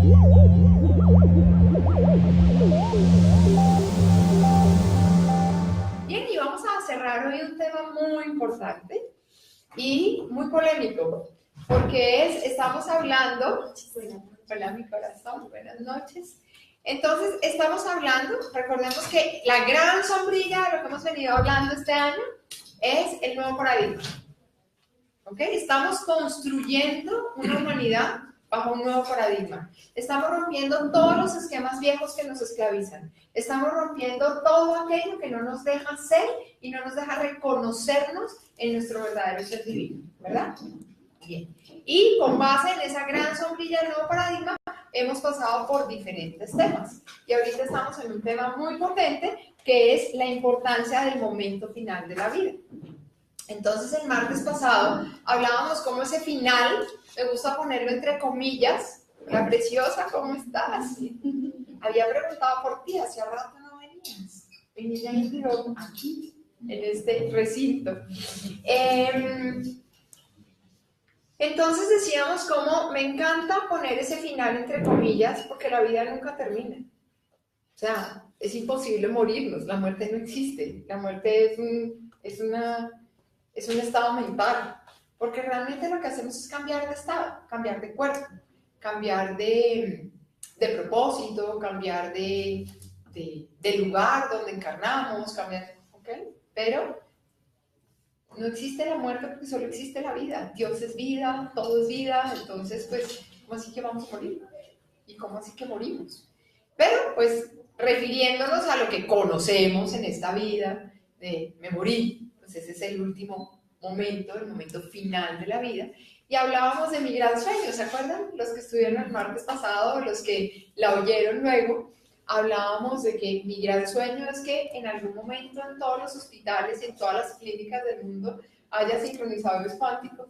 Bien, y vamos a cerrar hoy un tema muy importante y muy polémico, porque estamos hablando, hola mi corazón, buenas noches. Entonces, estamos hablando, recordemos que la gran sombrilla de lo que hemos venido hablando este año es el nuevo paradigma. ¿Ok? Estamos construyendo una humanidad bajo un nuevo paradigma. Estamos rompiendo todos los esquemas viejos que nos esclavizan. Estamos rompiendo todo aquello que no nos deja ser y no nos deja reconocernos en nuestro verdadero ser divino, ¿verdad? Bien. Y con base en esa gran sombrilla del nuevo paradigma, hemos pasado por diferentes temas. Y ahorita estamos en un tema muy potente, que es la importancia del momento final de la vida. Entonces, el martes pasado hablábamos cómo ese final, me gusta ponerlo entre comillas, la preciosa, ¿cómo estás? Había preguntado por ti, hacía rato no venías. Y ya entró aquí, en este recinto. Entonces decíamos cómo me encanta poner ese final entre comillas, porque la vida nunca termina. O sea, es imposible morirnos, la muerte no existe. La muerte es un estado mental, porque realmente lo que hacemos es cambiar de estado, cambiar de cuerpo, cambiar de propósito, cambiar de lugar donde encarnamos, cambiar, ¿ok? Pero no existe la muerte porque solo existe la vida. Dios es vida, todo es vida, entonces pues, ¿cómo así que vamos a morir? ¿Y cómo así que morimos? Pero pues, refiriéndonos a lo que conocemos en esta vida, de me morí, pues ese es el último momento, el momento final de la vida. Y hablábamos de mi gran sueño, ¿se acuerdan? Los que estuvieron el martes pasado, los que la oyeron luego, hablábamos de que mi gran sueño es que en algún momento en todos los hospitales y en todas las clínicas del mundo haya sincronizadores cuánticos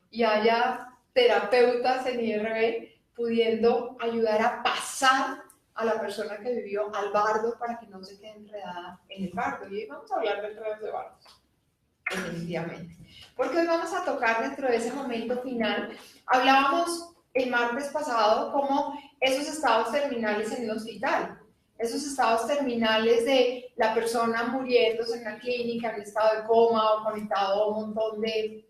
y haya terapeutas en IRB pudiendo ayudar a pasar a la persona que vivió al bardo para que no se quede enredada en el bardo. Y hoy vamos a hablar de enredos de bardos, definitivamente. Porque hoy vamos a tocar dentro de ese momento final. Hablábamos el martes pasado como esos estados terminales en el hospital, esos estados terminales de la persona muriéndose en la clínica en estado de coma o conectado a un montón de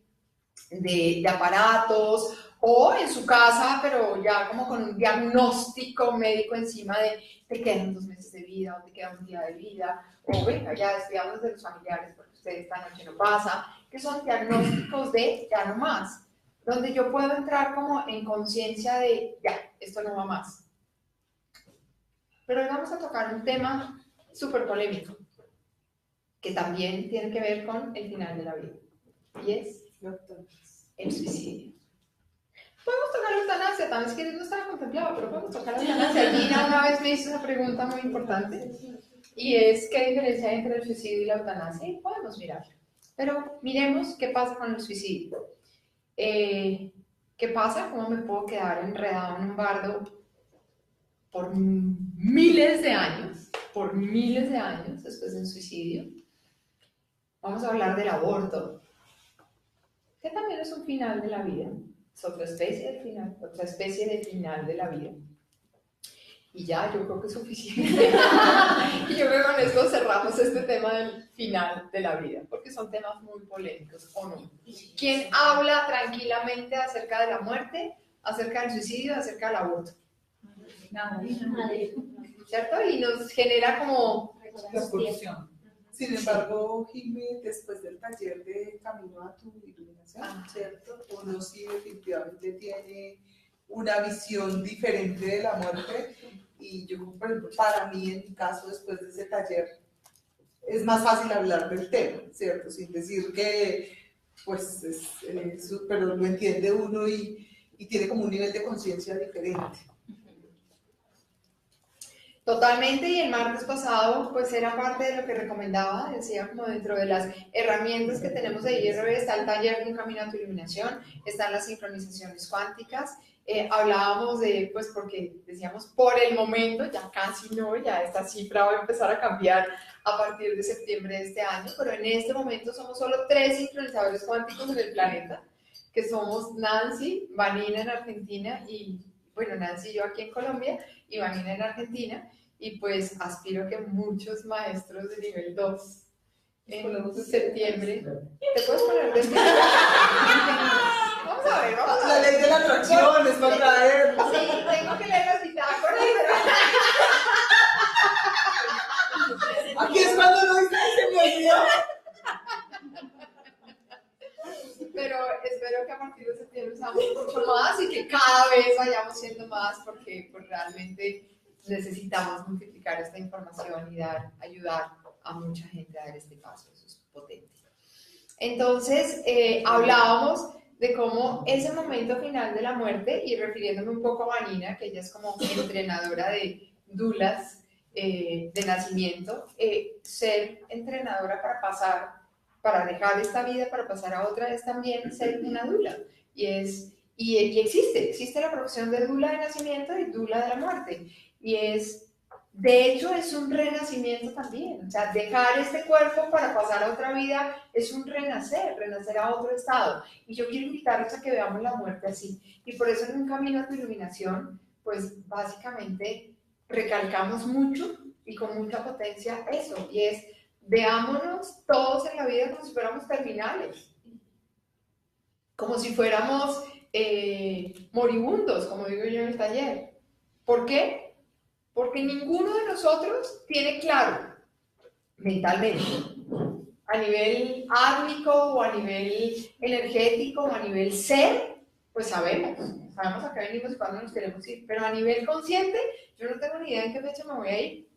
aparatos, o en su casa, pero ya como con un diagnóstico médico encima de te quedan 2 meses de vida o te queda un día de vida, o venga, ya despidamos de los familiares porque usted esta noche no pasa, que son diagnósticos de ya no más, donde yo puedo entrar como en conciencia de ya, esto no va más. Pero hoy vamos a tocar un tema súper polémico, que también tiene que ver con el final de la vida, y es el suicidio. Podemos tocar la eutanasia, tal vez que no estaba contemplado, pero podemos tocar la eutanasia. Gina una vez me hizo una pregunta muy importante, y es ¿qué diferencia hay entre el suicidio y la eutanasia? Y podemos mirarlo. Pero miremos qué pasa con el suicidio. ¿Qué pasa? ¿Cómo me puedo quedar enredado en un bardo por miles de años después de un suicidio? Vamos a hablar del aborto, que también es un final de la vida. Es otra especie de final de la vida. Y ya, yo creo que es suficiente. Y yo creo que con esto cerramos este tema del final de la vida, porque son temas muy polémicos, ¿o no? ¿Quién habla tranquilamente acerca de la muerte, acerca del suicidio, acerca del aborto? Nadie. ¿Cierto? Y nos genera como la corrupción. Sin embargo, Jimmy, después del taller de Camino a tu Iluminación, ¿cierto? Uno sí definitivamente tiene una visión diferente de la muerte, y yo, por ejemplo, para mí, en mi caso, después de ese taller, es más fácil hablar del tema, ¿cierto? Sin decir que, pues, pero lo entiende uno y tiene como un nivel de conciencia diferente. Totalmente, y el martes pasado pues era parte de lo que recomendaba, decía como dentro de las herramientas que tenemos de IRB está el taller de Un Camino a tu Iluminación, están las sincronizaciones cuánticas, hablábamos de, pues porque decíamos por el momento, ya casi no, ya esta cifra va a empezar a cambiar a partir de septiembre de este año, pero en este momento somos solo 3 sincronizadores cuánticos en el planeta, que somos Nancy, Vanina en Argentina y bueno, Nancy y yo aquí en Colombia y Vanina en Argentina, y pues aspiro que muchos maestros de nivel 2 en septiembre, ¿te puedes poner de pie? Vamos a ver, vamos a La ver. ley de la atracción es para traer. Sí, tengo que leer las bitácoras. Aquí es cuando no dice que se me olvidó. Pero espero que a partir de septiembre seamos mucho más y que cada vez vayamos siendo más, porque pues, realmente necesitamos multiplicar esta información y ayudar a mucha gente a dar este paso. Eso es potente. Entonces, hablábamos de cómo ese momento final de la muerte, y refiriéndome un poco a Vanina, que ella es como entrenadora de dulas de nacimiento, ser entrenadora para dejar esta vida, para pasar a otra, es también ser una dula. Y existe la profesión de dula de nacimiento y dula de la muerte. De hecho, es un renacimiento también. O sea, dejar este cuerpo para pasar a otra vida es un renacer a otro estado. Y yo quiero invitarlos a que veamos la muerte así. Y por eso en Un Camino a tu Iluminación, pues básicamente recalcamos mucho y con mucha potencia eso. Y es, veámonos todos en la vida como si fuéramos terminales. Como si fuéramos moribundos, como digo yo en el taller. ¿Por qué? Porque ninguno de nosotros tiene claro mentalmente, a nivel átmico o a nivel energético o a nivel ser, pues sabemos a qué venimos y cuándo nos queremos ir, pero a nivel consciente yo no tengo ni idea en qué fecha me voy a ir.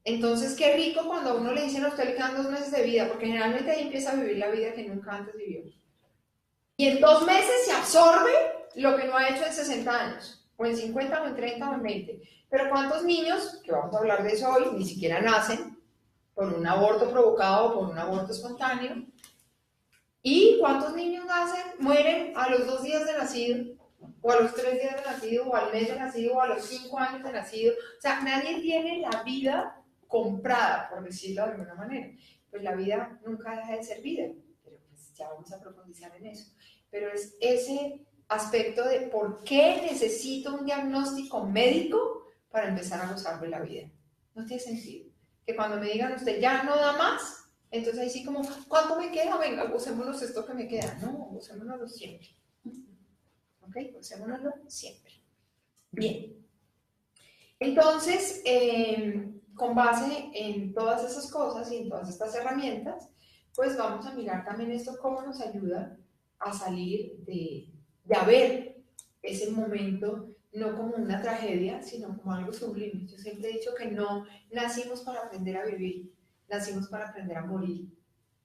Entonces qué rico cuando a uno le dicen a usted le quedan 2 meses de vida, porque generalmente ahí empieza a vivir la vida que nunca antes vivió. Y en 2 meses se absorbe lo que no ha hecho en 60 años. O en 50, o en 30, o en 20. Pero ¿cuántos niños, que vamos a hablar de eso hoy, ni siquiera nacen por un aborto provocado o por un aborto espontáneo? ¿Y cuántos niños mueren a los 2 días de nacido, o a los 3 días de nacido, o al mes de nacido, o a los 5 años de nacido? O sea, nadie tiene la vida comprada, por decirlo de alguna manera. Pues la vida nunca deja de ser vida, pero pues ya vamos a profundizar en eso. Pero es ese aspecto de por qué necesito un diagnóstico médico para empezar a gozar de la vida. No tiene sentido. Que cuando me digan usted ya no da más, entonces ahí sí como, ¿cuánto me queda? Venga, gocémonos esto que me queda. No, gocémonoslo siempre. ¿Ok? Gocémonoslo siempre. Bien. Entonces, con base en todas esas cosas y en todas estas herramientas, pues vamos a mirar también esto cómo nos ayuda a salir de ver ese momento no como una tragedia, sino como algo sublime. Yo siempre he dicho que no nacimos para aprender a vivir, nacimos para aprender a morir.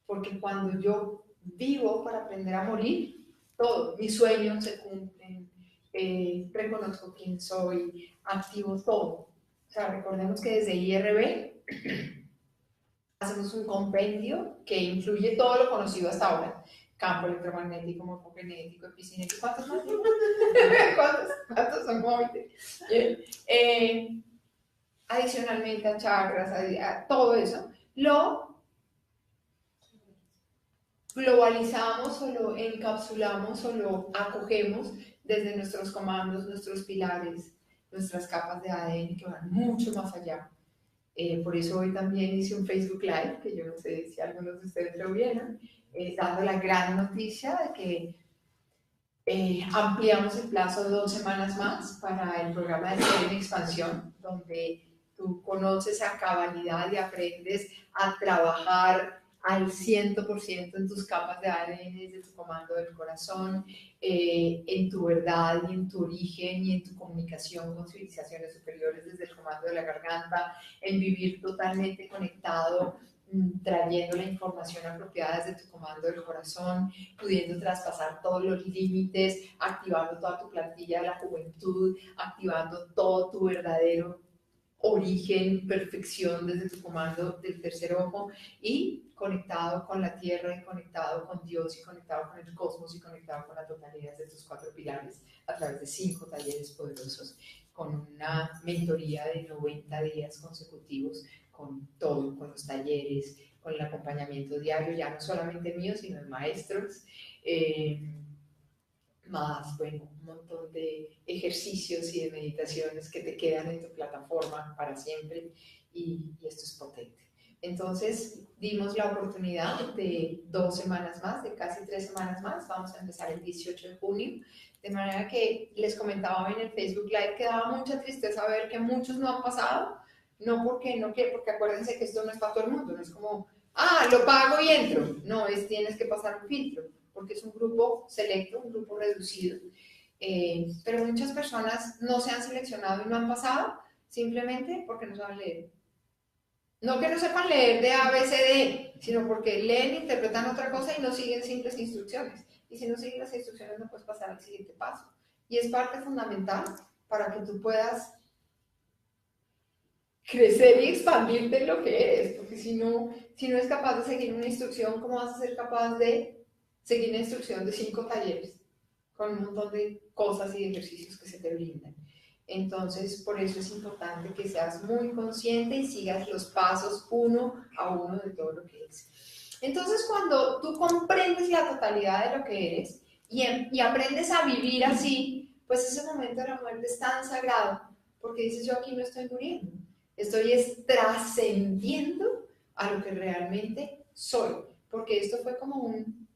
Porque cuando yo vivo para aprender a morir, todo, mis sueños se cumplen, reconozco quién soy, activo todo. O sea, recordemos que desde IRB hacemos un compendio que incluye todo lo conocido hasta ahora. Campo electromagnético, morfogenético, epigenético, ¿cuántos más? ¿Cuántos son como 20? Adicionalmente a chakras, a todo eso, lo globalizamos o lo encapsulamos o lo acogemos desde nuestros comandos, nuestros pilares, nuestras capas de ADN que van mucho más allá. Por eso hoy también hice un Facebook Live, que yo no sé si algunos de ustedes lo vieron, dando la gran noticia de que ampliamos el plazo de 2 semanas más para el programa de Ser en Expansión, donde tú conoces a cabalidad y aprendes a trabajar al 100% en tus capas de ADN, de tu comando del corazón, en tu verdad y en tu origen y en tu comunicación con civilizaciones superiores desde el comando de la garganta, en vivir totalmente conectado, trayendo la información apropiada desde tu comando del corazón, pudiendo traspasar todos los límites, activando toda tu plantilla de la juventud, activando todo tu verdadero origen, perfección desde tu comando del tercer ojo y conectado con la tierra y conectado con Dios y conectado con el cosmos y conectado con la totalidad de tus 4 pilares a través de 5 talleres poderosos con una mentoría de 90 días consecutivos con todo, con los talleres, con el acompañamiento diario, ya no solamente mío, sino de maestros, más, bueno, un montón de ejercicios y de meditaciones que te quedan en tu plataforma para siempre y esto es potente. Entonces dimos la oportunidad de 2 semanas más, de casi 3 semanas más, vamos a empezar el 18 de junio, de manera que les comentaba en el Facebook Live que daba mucha tristeza ver que muchos no han pasado, no porque no quieren, porque acuérdense que esto no es para todo el mundo, no es como, lo pago y entro, no, tienes que pasar un filtro, porque es un grupo selecto, un grupo reducido, pero muchas personas no se han seleccionado y no han pasado simplemente porque no saben leer. No que no sepan leer de A, B, C, D, sino porque leen, interpretan otra cosa y no siguen simples instrucciones. Y si no siguen las instrucciones no puedes pasar al siguiente paso. Y es parte fundamental para que tú puedas crecer y expandirte en lo que eres, porque si no es capaz de seguir una instrucción, ¿cómo vas a ser capaz de seguir una instrucción de 5 talleres con un montón de cosas y ejercicios que se te brindan? Entonces, por eso es importante que seas muy consciente y sigas los pasos uno a uno de todo lo que es. Entonces, cuando tú comprendes la totalidad de lo que eres y aprendes a vivir así, pues ese momento de la muerte es tan sagrado, porque dices, yo aquí no estoy muriendo, estoy trascendiendo a lo que realmente soy, porque esto fue como un,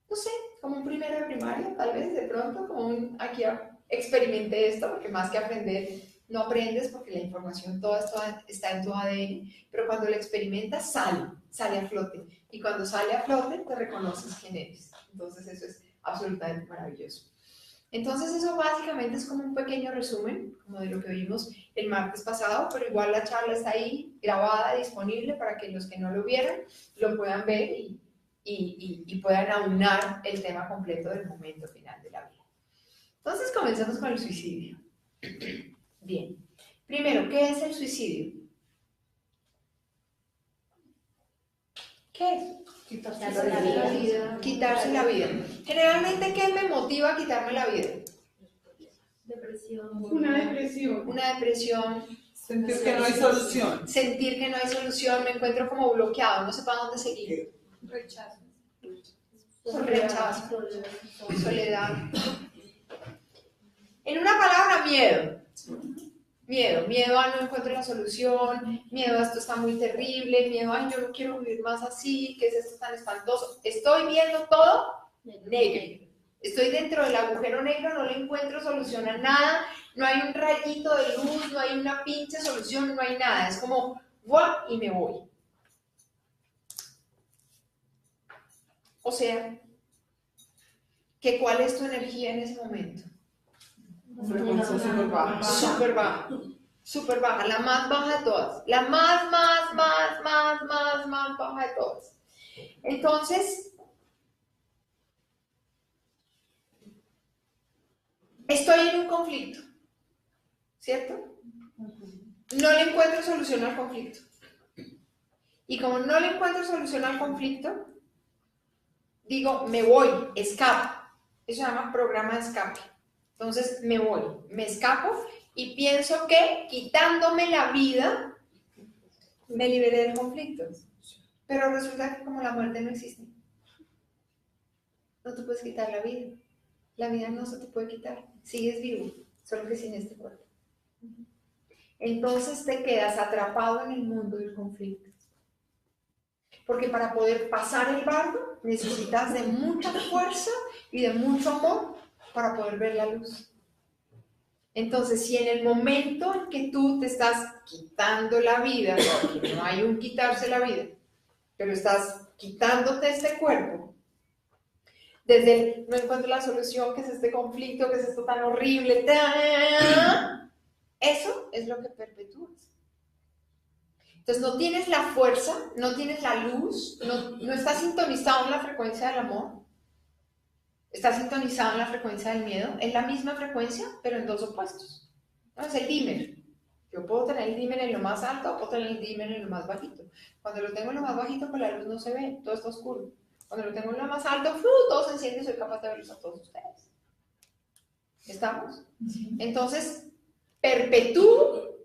no sé, como un primero de primaria, tal vez, de pronto, como un, aquí experimenté esto, porque más que aprender, no aprendes porque la información toda está en tu ADN, pero cuando la experimentas sale a flote, y cuando sale a flote te reconoces quién eres. Entonces eso es absolutamente maravilloso. Entonces eso básicamente es como un pequeño resumen, como de lo que vimos el martes pasado, pero igual la charla está ahí grabada, disponible para que los que no lo vieron lo puedan ver y puedan aunar el tema completo del momento final de la vida. Entonces comencemos con el suicidio. Bien, primero, ¿qué es el suicidio? ¿Qué es? Quitarse la vida. Quitarse la vida. Generalmente, ¿qué me motiva a quitarme la vida? Depresión. Una depresión. Una depresión. Sentir que no hay solución. Sentir que no hay solución, me encuentro como bloqueado, no sé para dónde seguir. Rechazo. Rechazo. Soledad. En una palabra, miedo. Miedo a no encuentro la solución, miedo a esto está muy terrible, miedo a yo no quiero vivir más así, ¿qué es esto tan espantoso? Estoy viendo todo negro. Estoy dentro del agujero negro, no le encuentro solución a nada, no hay un rayito de luz, no hay una pinche solución, no hay nada. Es como, ¡guau! Y me voy. O sea, que ¿cuál es tu energía en ese momento? Frecuencia súper baja. Súper baja. Súper baja, la más baja de todas. La más baja de todas. Entonces, estoy en un conflicto, ¿cierto? No le encuentro solución al conflicto. Y como no le encuentro solución al conflicto, digo, me voy, escapo. Eso se llama programa de escape. Entonces me voy, me escapo y pienso que quitándome la vida me liberé del conflicto. Pero resulta que como la muerte no existe, no te puedes quitar la vida. La vida no se te puede quitar, sigues vivo, solo que sin este cuerpo. Entonces te quedas atrapado en el mundo del conflicto. Porque para poder pasar el bardo necesitas de mucha fuerza y de mucho amor para poder ver la luz. Entonces, si en el momento en que tú te estás quitando la vida, porque no hay un quitarse la vida, pero estás quitándote este cuerpo, desde el no encuentro la solución, que es este conflicto, que es esto tan horrible, eso es lo que perpetúas. Entonces no tienes la fuerza, no tienes la luz, no estás sintonizado en la frecuencia del amor, estás sintonizado en la frecuencia del miedo, es la misma frecuencia, pero en dos opuestos. ¿No? Es el dimmer. Yo puedo tener el dimmer en lo más alto o puedo tener el dimmer en lo más bajito. Cuando lo tengo en lo más bajito, pues la luz no se ve, todo está oscuro. Cuando lo tengo en lo más alto, todo se enciende y soy capaz de verlos a todos ustedes. ¿Estamos? Entonces, perpetúo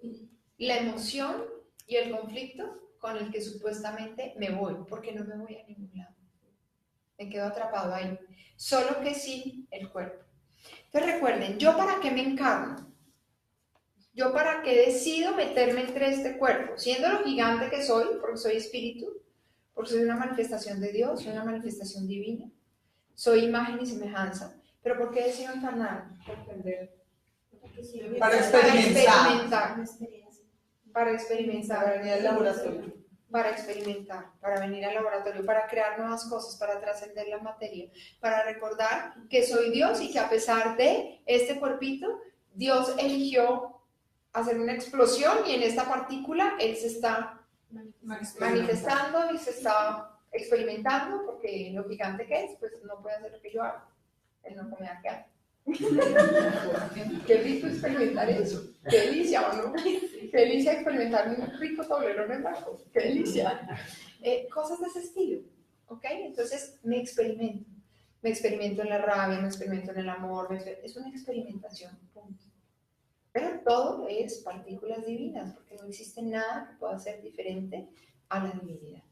la emoción y el conflicto con el que supuestamente me voy, porque no me voy a ningún lado. me quedo atrapado ahí, solo que sin el cuerpo. Entonces recuerden, ¿yo para qué me encarno? ¿Yo para qué decido meterme entre este cuerpo? Siendo lo gigante que soy, porque soy espíritu, porque soy una manifestación de Dios, soy una manifestación divina, soy imagen y semejanza, pero ¿por qué decido encarnar? Para entender. Para experimentar. Para experimentar. Para venir al laboratorio. Para experimentar, para venir al laboratorio, para crear nuevas cosas, para trascender la materia, para recordar que soy Dios y que a pesar de este cuerpito, Dios eligió hacer una explosión y en esta partícula Él se está manifestando y se está experimentando, porque lo gigante que es, pues no puede hacer lo que yo hago. Él no come acá. Qué rico experimentar eso. Qué delicia, ¿o no? Qué delicia experimentar un rico tablero en blanco. Qué delicia. Cosas de ese estilo. ¿Ok? Entonces me experimento. Me experimento en la rabia, me experimento en el amor. Es una experimentación. Punto. Pero todo es partículas divinas, porque no existe nada que pueda ser diferente a la divinidad.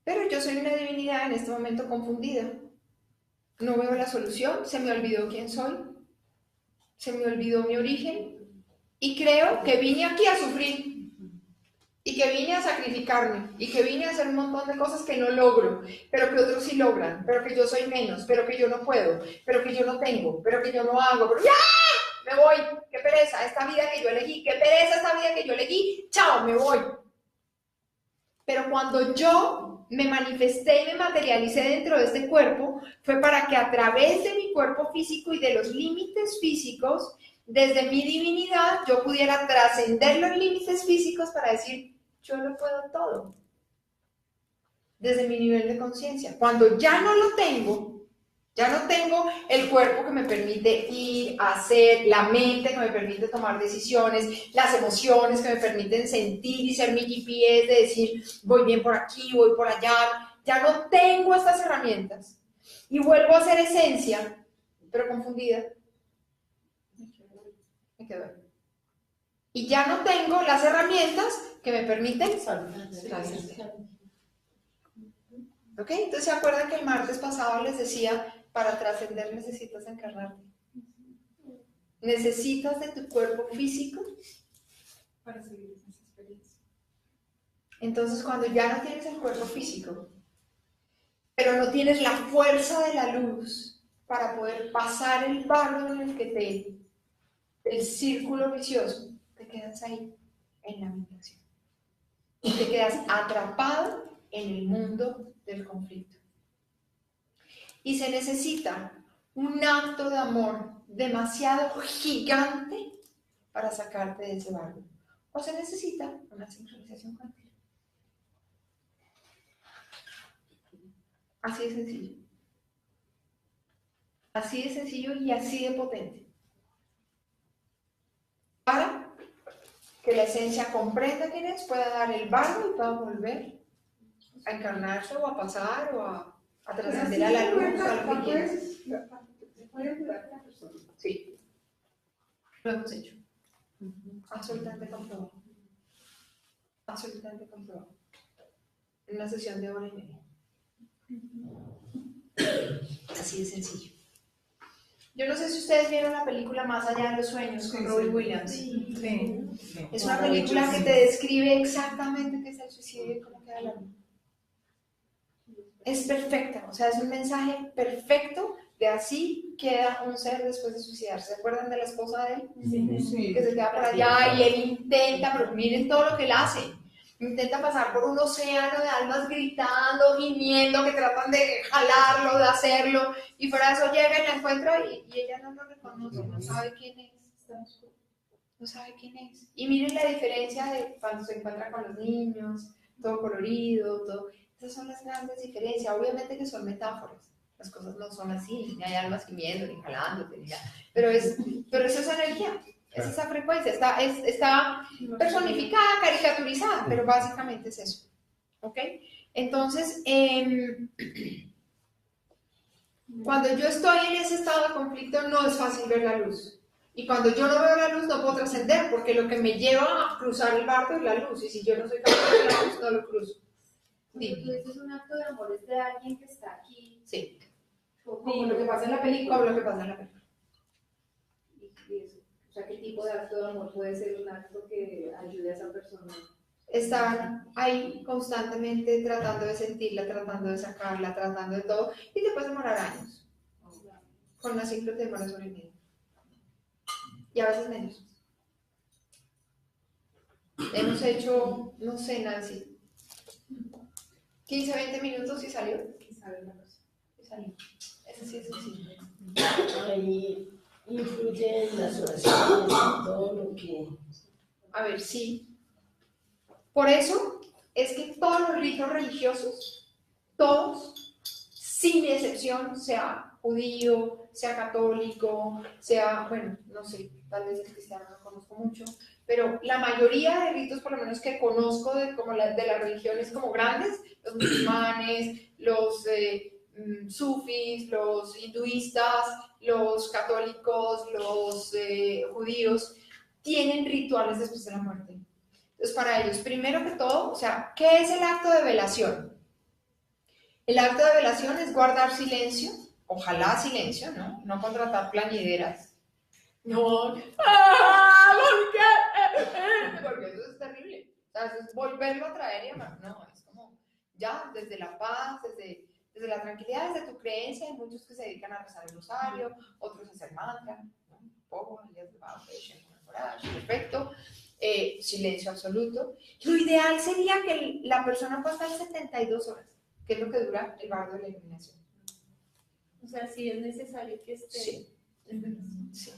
Pero yo soy una divinidad en este momento confundida. No veo la solución, se me olvidó quién soy, se me olvidó mi origen y creo que vine aquí a sufrir y que vine a sacrificarme y que vine a hacer un montón de cosas que no logro, pero que otros sí logran, pero que yo soy menos, pero que yo no puedo, pero que yo no tengo, pero que yo no hago, pero ¡ya! Me voy, qué pereza esta vida que yo elegí, qué pereza esta vida que yo elegí, chao, me voy. Pero cuando yo me manifesté y me materialicé dentro de este cuerpo, fue para que a través de mi cuerpo físico y de los límites físicos, desde mi divinidad, yo pudiera trascender los límites físicos para decir, yo lo puedo todo. Desde mi nivel de conciencia. Cuando ya no lo tengo, ya no tengo el cuerpo que me permite ir, hacer, la mente que me permite tomar decisiones, las emociones que me permiten sentir y ser mi GPS de decir, voy bien por aquí, voy por allá. Ya no tengo estas herramientas. Y vuelvo a ser esencia, pero confundida. Me quedo ahí. Y ya no tengo las herramientas que me permiten trascender. ¿Ok? Entonces, ¿se acuerdan que el martes pasado les decía, para trascender necesitas encarnarte? Necesitas de tu cuerpo físico Para seguir esa experiencia. Entonces, cuando ya no tienes el cuerpo físico, pero no tienes la fuerza de la luz para poder pasar el barro en el que el círculo vicioso, te quedas ahí, en la habitación. Y te quedas atrapado en el mundo del conflicto. Y se necesita un acto de amor demasiado gigante para sacarte de ese barro. O se necesita una sincronización cuántica. Así de sencillo. Así de sencillo y así de potente. Para que la esencia comprenda quién es, pueda dar el barro y pueda volver a encarnarse o a pasar o a trascender a la luz o a lo que quieras. Sí, lo hemos hecho. Absolutamente comprobado. Absolutamente comprobado. En una sesión de 1:30. Así de sencillo. Yo no sé si ustedes vieron la película Más allá de los sueños con Robin Williams. Sí. Es una película que te describe exactamente qué es el suicidio y cómo queda la vida. Es perfecta, o sea, es un mensaje perfecto de así queda un ser después de suicidarse. ¿Se acuerdan de la esposa de él? Sí. Que se queda por allá y él intenta, pero miren todo lo que él hace. Intenta pasar por un océano de almas gritando, gimiendo, que tratan de jalarlo, de hacerlo, y fuera de eso llega y la encuentra y ella no lo reconoce, no sabe quién es. No sabe quién es. Y miren la diferencia de cuando se encuentra con los niños, todo colorido, todo. Esas son las grandes diferencias. Obviamente que son metáforas. Las cosas no son así, ni hay almas gimiendo, ni jalándote, ni nada. Pero es esa energía. Es esa frecuencia, está personificada, caricaturizada, pero básicamente es eso. ¿Ok? Entonces, cuando yo estoy en ese estado de conflicto, no es fácil ver la luz. Y cuando yo no veo la luz, no puedo trascender, porque lo que me lleva a cruzar el barco es la luz. Y si yo no soy capaz de ver la luz, no lo cruzo. Cuando tú dices un acto de amor es de alguien que está aquí. Sí. Como lo que pasa en la película. Como lo que pasa en la película. Y eso. O sea, ¿qué tipo de acto de amor puede ser un acto que ayude a esa persona? Estar ahí constantemente tratando de sentirla, tratando de sacarla, tratando de todo, y te puedes demorar años. Con una simple te demoras hora y media. Y a veces menos. Hemos hecho, no sé, Nancy, 15, 20 minutos y salió. ¿Qué sabe la persona? Y salió. Eso sí es sencillo. Ahí influyen las oraciones, todo lo que... A ver, sí. Por eso es que todos los ritos religiosos, todos, sin excepción, sea judío, sea católico, sea, bueno, no sé, tal vez el cristiano no conozco mucho, pero la mayoría de ritos, por lo menos que conozco de las religiones como grandes, los musulmanes, los sufis, los hinduistas, los católicos, los judíos, tienen rituales después de la muerte. Entonces, para ellos, primero que todo, o sea, ¿qué es el acto de velación? El acto de velación es guardar silencio, ojalá silencio, ¿no? No contratar plañideras. No, porque eso es terrible. O sea, eso es volverlo a traer y amar. No, es como ya desde la paz, desde la tranquilidad, desde tu creencia. Hay muchos que se dedican a rezar el rosario, otros a hacer mantra, ¿no? Perfecto. Silencio absoluto. Lo ideal sería que la persona pueda estar 72 horas, que es lo que dura el bardo de la iluminación. O sea, sí es necesario que esté. Sí. Sí.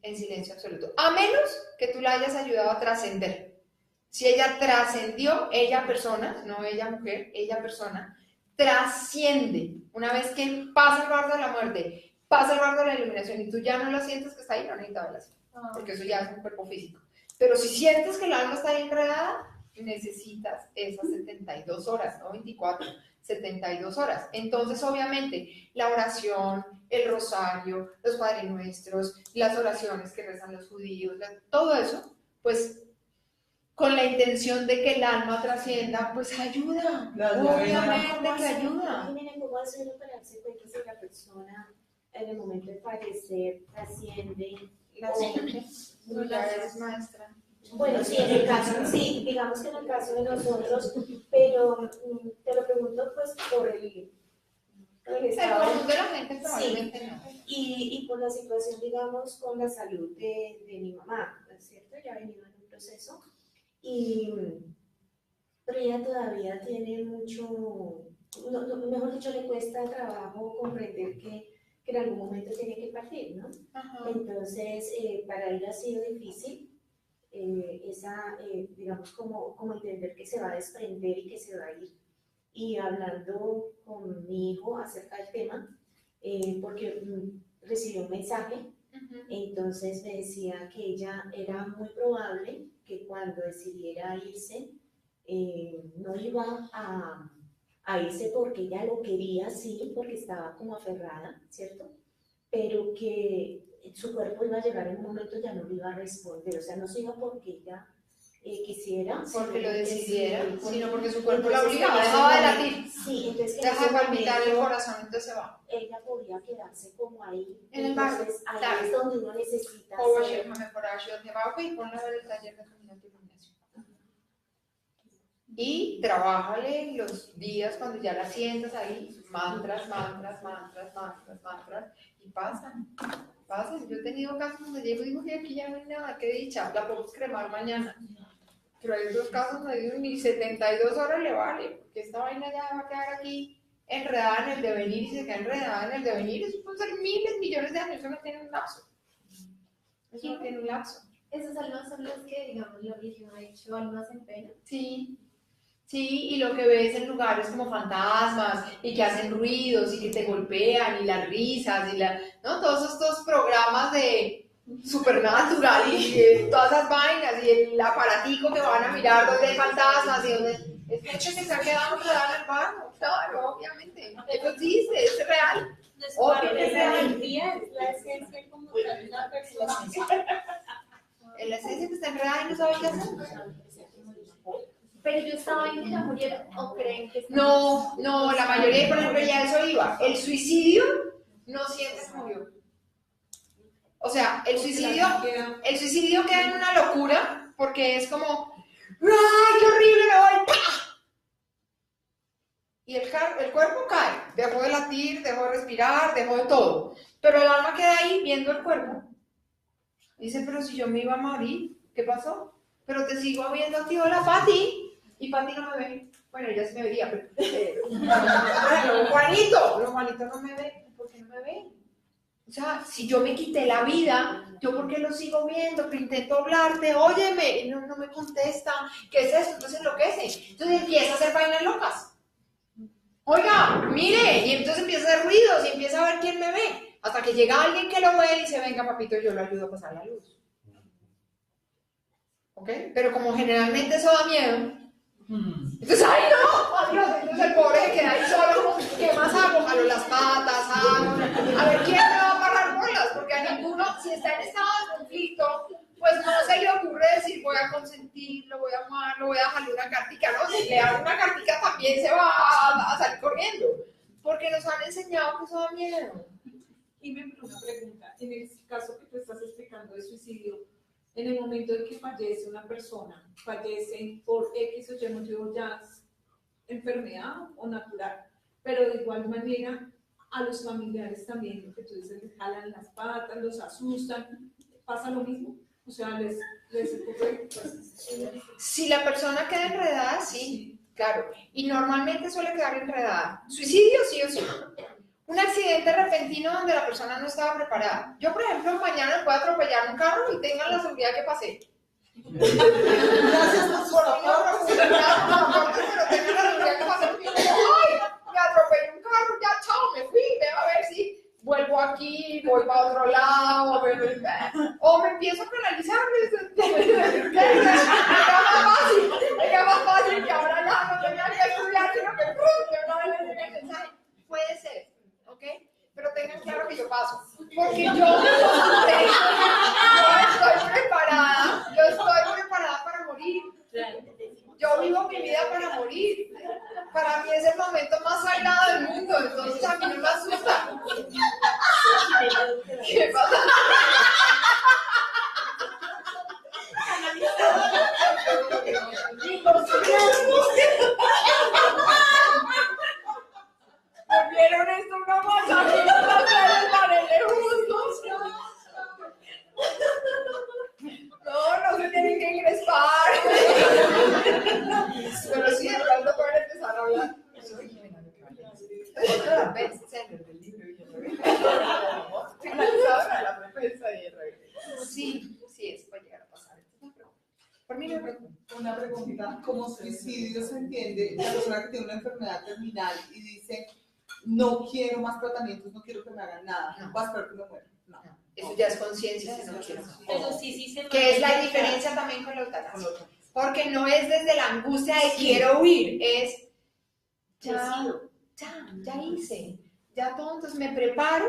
En silencio absoluto. A menos que tú la hayas ayudado a trascender. Si ella trascendió, ella persona, no ella mujer, ella persona, trasciende. Una vez que pasa el bardo de la muerte, pasa el bardo de la iluminación y tú ya no lo sientes que está ahí, no necesitas velación. Porque eso ya es un cuerpo físico. Pero si sientes que el alma está ahí enredada, necesitas esas 72 horas, no 24, 72 horas. Entonces, obviamente, la oración, el rosario, los Padres Nuestros, las oraciones que rezan los judíos, todo eso, pues, con la intención de que el alma trascienda, pues ayuda. Obviamente que ayuda. ¿Cómo hacerlo para darse cuenta si la persona en el momento de fallecer trasciende? La siguiente, tú ya eres maestra. Bueno, sí, en el caso, sí, digamos que en el caso de nosotros, pero te lo pregunto pues por el estado. El común de la gente probablemente sí, no. Y por la situación, digamos, con la salud de mi mamá, ¿no es cierto? Ya ha venido en un proceso, pero ella todavía tiene mucho, mejor dicho, le cuesta trabajo comprender que en algún momento tiene que partir, ¿no? Ajá. Entonces, para ella ha sido difícil digamos, como entender que se va a desprender y que se va a ir. Y hablando con mi hijo acerca del tema, porque recibió un mensaje, entonces me decía que ella era muy probable que cuando decidiera irse, no iba a irse porque ella lo quería, sí, porque estaba como aferrada, ¿cierto? Pero que su cuerpo iba a llegar en un momento ya no le iba a responder, o sea, no se iba porque ella quisiera, porque lo decidiera, sino porque su cuerpo cuerpo la obligaba, dejaba de latir. Sí, entonces deja de palpitar el corazón, entonces se va. Ella podía quedarse como ahí, en el barrio. Entonces ahí claro. es donde uno necesita y ponla a ver el taller de caminata y iluminación. Y trabájale los días cuando ya la sientas ahí, mantras, y pasan. Yo he tenido casos donde llego y digo que aquí ya no hay nada, qué dicha, la podemos cremar mañana. Pero hay otros casos donde digo ni 72 horas le vale, porque esta vaina ya va a quedar aquí enredada en el devenir y se queda enredada en el devenir. Eso puede ser miles, millones de años, eso no tiene un lapso. Eso no tiene un lapso. Esas almas son las que, digamos, la religión ha hecho almas en pena. Sí. Sí, y lo que ves en lugares como fantasmas y que hacen ruidos y que te golpean y las risas y ¿no? Todos estos programas de Supernatural y todas esas vainas y el aparatico que van a mirar donde hay fantasmas y donde es gente que se ha quedado enredada en el barro. Claro, obviamente. Eso existe, es real. Obviamente es real. La esencia como tal de la persona. En la esencia que está enredada y no sabe qué hacer. Pero yo estaba que ya murieron o creen que están No, la mayoría, por ejemplo, ya eso iba. El suicidio no siente que murió. O sea, el suicidio queda en una locura porque es como, ¡ay, qué horrible, me voy! ¡Pah! Y el cuerpo cae, dejó de latir, dejó de respirar, dejó de todo. Pero el alma queda ahí viendo el cuerpo. Dice, pero si yo me iba a morir, ¿qué pasó? Pero te sigo viendo a ti, hola Pati. Y Pati no me ve. Bueno, ella sí me vería, pero Juanito no me ve. ¿Por qué no me ve? O sea, si yo me quité la vida, ¿yo por qué lo sigo viendo? Que intento hablarte, óyeme, y no me contesta. ¿Qué es eso? Entonces enloquece. Entonces empieza a hacer vainas locas. Oiga, mire, y entonces empieza a hacer ruidos y empieza a ver quién me ve. Hasta que llega alguien que lo ve y dice, venga papito, yo lo ayudo a pasar la luz. ¿Ok? Pero como generalmente eso da miedo, entonces, ¡ay no! Adiós. Entonces el pobre se queda ahí solo, ¿qué más hago? Jalo las patas, a ver quién me va a parar bolas, porque a ninguno, si está en estado de conflicto, pues no se le ocurre decir voy a consentir, lo voy a amar, lo voy a dejarle una cartica, no, si le dan una cartica también se va a salir corriendo, porque nos han enseñado que eso da miedo. Y me una pregunta, en el caso que tú estás explicando de suicidio, en el momento en que fallece una persona, fallece por X o Y motivo, ya es enfermedad o natural, pero de igual manera a los familiares también, lo que tú dices, les jalan las patas, los asustan, ¿pasa lo mismo? O sea, les ocurre, pues, Si la persona queda enredada, sí, claro, y normalmente suele quedar enredada. Suicidio sí o sí. Un accidente repentino donde la persona no estaba preparada. Yo, por ejemplo, mañana puedo atropellar un carro y tengan la seguridad que pasé. Gracias por Por mí no preocupen, pero tengan la seguridad que pasé. Porque, ¡ay! Me atropellé un carro, ya, chao, me fui. Veo a ver si vuelvo aquí, voy para otro lado, o me empiezo a penalizar. Me queda más fácil que ahora ya no tenga que estudiar, sino que no le llegue el mensaje. Puede ser. ¿Ok? Pero tengan claro que yo paso. Porque yo estoy preparada para morir. Yo vivo mi vida para morir. Para mí es el momento más sagrado del mundo. Entonces a mí no me asusta. ¿Qué pasa? ¿Vieron esto? Una masajita de paredes juntos. No se tienen que encrespar. Pero sí, de pronto pueden empezar a hablar. Otra bestseller del libro. La propuesta y el rey. Sí, eso puede llegar a pasar. Por mí me preocupa. Una preguntita, como suicidio se entiende la persona que tiene una enfermedad terminal y dice, no quiero más tratamientos, no quiero que me hagan nada, No. voy a esperar que me muera. No. Eso ya es conciencia de no quiero. Pero sí se Que es la diferencia también con la eutanasia. Porque no es desde la angustia de quiero huir, es ya hice, ya todo, entonces me preparo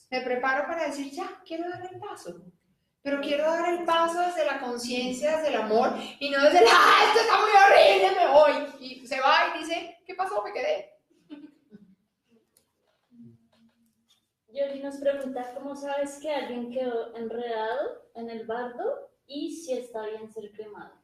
para decir ya, quiero dar el paso. Pero quiero dar el paso desde la conciencia, desde el amor, y no desde el esto está muy horrible, me voy. Y se va y dice, ¿qué pasó? Me quedé. Yoli nos pregunta, ¿cómo sabes que alguien quedó enredado en el bardo y si está bien ser cremado?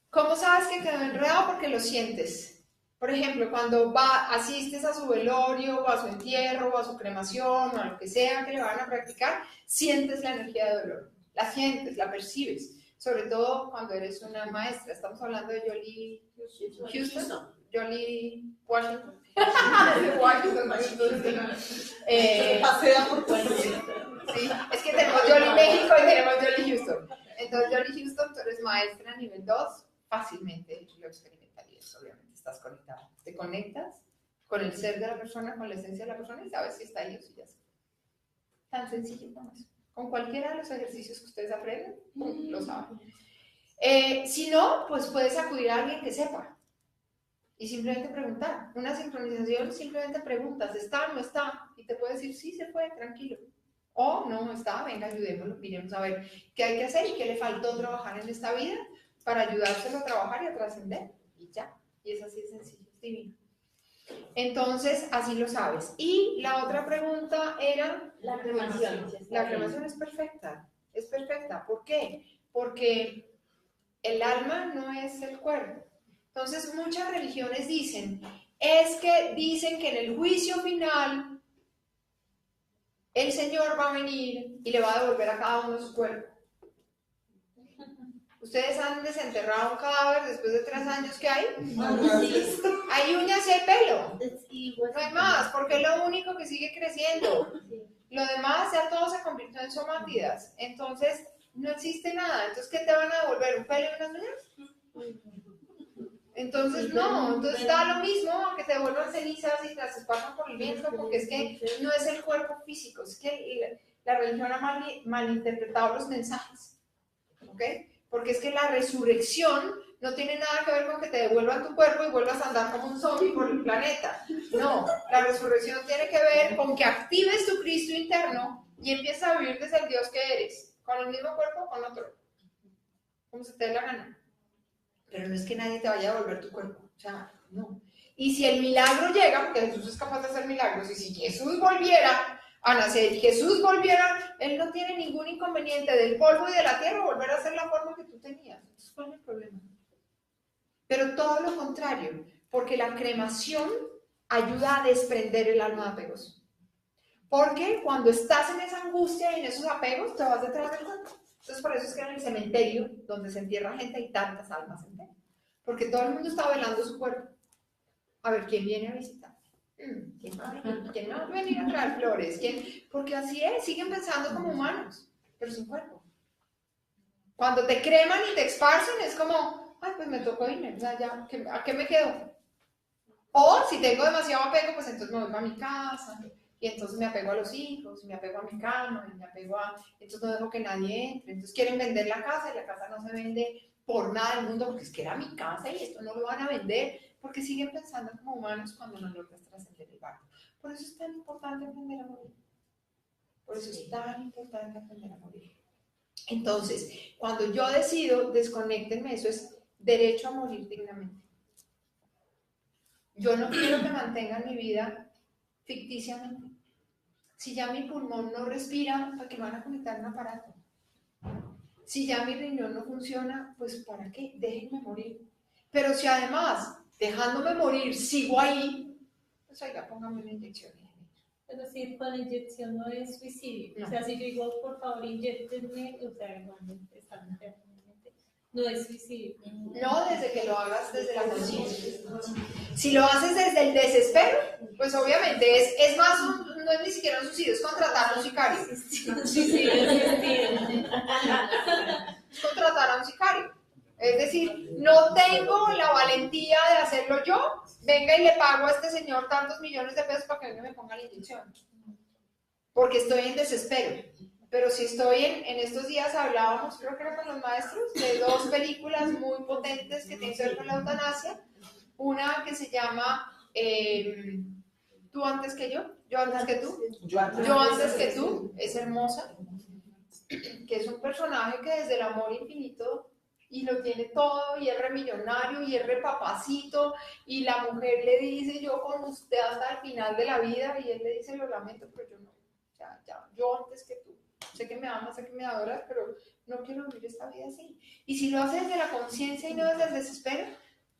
¿Cómo sabes que quedó enredado? Porque lo sientes. Por ejemplo, cuando asistes a su velorio, o a su entierro, o a su cremación, o a lo que sea que le van a practicar, sientes la energía de dolor. La sientes, la percibes. Sobre todo cuando eres una maestra. Estamos hablando de Yoli Houston, Yoli Washington. Pasea por tu Sí, es que tenemos Yoli México y tenemos Yoli Houston. Entonces, Yoli Houston, tú eres maestra nivel 2, fácilmente lo experimentarías, obviamente. Estás conectado. Te conectas con el ser de la persona, con la esencia de la persona y sabes si está ahí o si ya está. Tan sencillo como eso. Con cualquiera de los ejercicios que ustedes aprenden, lo saben. Si no, pues puedes acudir a alguien que sepa y simplemente preguntar. Una sincronización, simplemente preguntas, ¿está o no está? Y te puede decir, sí, se fue, tranquilo. O no está, venga, ayudémoslo, miremos a ver qué hay que hacer y qué le faltó trabajar en esta vida para ayudárselo a trabajar y a trascender. Y ya. Y es así de sencillo, es divino. Entonces, así lo sabes. Y la otra pregunta era, La cremación. si está la bien. cremación es perfecta. Es perfecta. ¿Por qué? Porque el alma no es el cuerpo. Entonces, muchas religiones dicen que en el juicio final el Señor va a venir y le va a devolver a cada uno su cuerpo. ¿Ustedes han desenterrado un cadáver después de 3 años que hay? Hay uñas y hay pelo. Sí, pues, No hay más, porque es lo único que sigue creciendo. sí. Lo demás ya todo se convirtió en somátidas. Entonces, no existe nada. Entonces, ¿qué te van a devolver? ¿Un pelo y unas uñas? Entonces, no. Entonces, da lo mismo a que te devuelvan cenizas y te las esparcan por el viento, porque es que no es el cuerpo físico. Es que la religión ha malinterpretado los mensajes. ¿Ok? Porque es que la resurrección no tiene nada que ver con que te devuelvan tu cuerpo y vuelvas a andar como un zombie por el planeta. No, la resurrección tiene que ver con que actives tu Cristo interno y empieces a vivir desde el Dios que eres, con el mismo cuerpo o con otro, como se te dé la gana. Pero no es que nadie te vaya a devolver tu cuerpo, o sea, no. Y si el milagro llega, porque Jesús es capaz de hacer milagros, y si Jesús volviera a nacer y Jesús volviera, Él no tiene ningún inconveniente del polvo y de la tierra volver a hacer la forma que tú tenías. Entonces, ¿cuál es el problema? Pero todo lo contrario, porque la cremación ayuda a desprender el alma de apegos. Porque cuando estás en esa angustia y en esos apegos, te vas detrás del cuerpo. Entonces, por eso es que en el cementerio, donde se entierra gente, hay tantas almas enteras. Porque todo el mundo está velando su cuerpo. A ver, ¿quién viene a visitar? ¿Quién no va a venir a traer flores? Porque así es, siguen pensando como humanos, pero sin cuerpo. Cuando te creman y te esparcen, es como, ay, pues me tocó irme, o sea, ya, ¿a qué me quedo? O si tengo demasiado apego, pues entonces me voy a mi casa, y entonces me apego a los hijos, y me apego a mi cama, y me apego entonces no dejo que nadie entre. Entonces quieren vender la casa, y la casa no se vende por nada del mundo, porque es que era mi casa, y esto no lo van a vender, porque siguen pensando como humanos cuando no logras trascender el barco. Por eso es tan importante aprender a morir. Por eso es tan importante aprender a morir. Entonces, cuando yo decido, desconéctenme, eso es derecho a morir dignamente. Yo no quiero que mantengan mi vida ficticiamente. Si ya mi pulmón no respira, ¿para qué me van a conectar un aparato? Si ya mi riñón no funciona, pues ¿para qué? Déjenme morir. Pero si además, dejándome morir, sigo ahí, pues oiga, póngame una inyección. Pero si con la inyección no es suicidio. No. O sea, si yo digo, por favor, inyectenme, o sea, cuando están internamente, no es suicidio. No desde que lo hagas desde la conciencia. Si lo haces desde el desespero, pues obviamente es más, no es ni siquiera un suicidio, es contratar a un sicario. Suicidio es Es contratar a un sicario. Es decir, no tengo la valentía de hacerlo yo, venga y le pago a este señor tantos millones de pesos para que venga y me ponga la inyección. Porque estoy en desespero. Pero si estoy en estos días hablábamos, creo que era con los maestros, de 2 películas muy potentes que tienen que ver con la eutanasia. Una que se llama Tú antes que yo antes que tú, yo antes que tú, es hermosa, que es un personaje que desde el amor infinito y lo tiene todo, y es remillonario, y es repapacito, y la mujer le dice, yo con usted hasta el final de la vida, y él le dice, lo lamento, pero yo no, ya, yo antes que tú. Sé que me amas, sé que me adoras, pero no quiero vivir esta vida así. Y si lo haces desde la conciencia y no desde el desespero,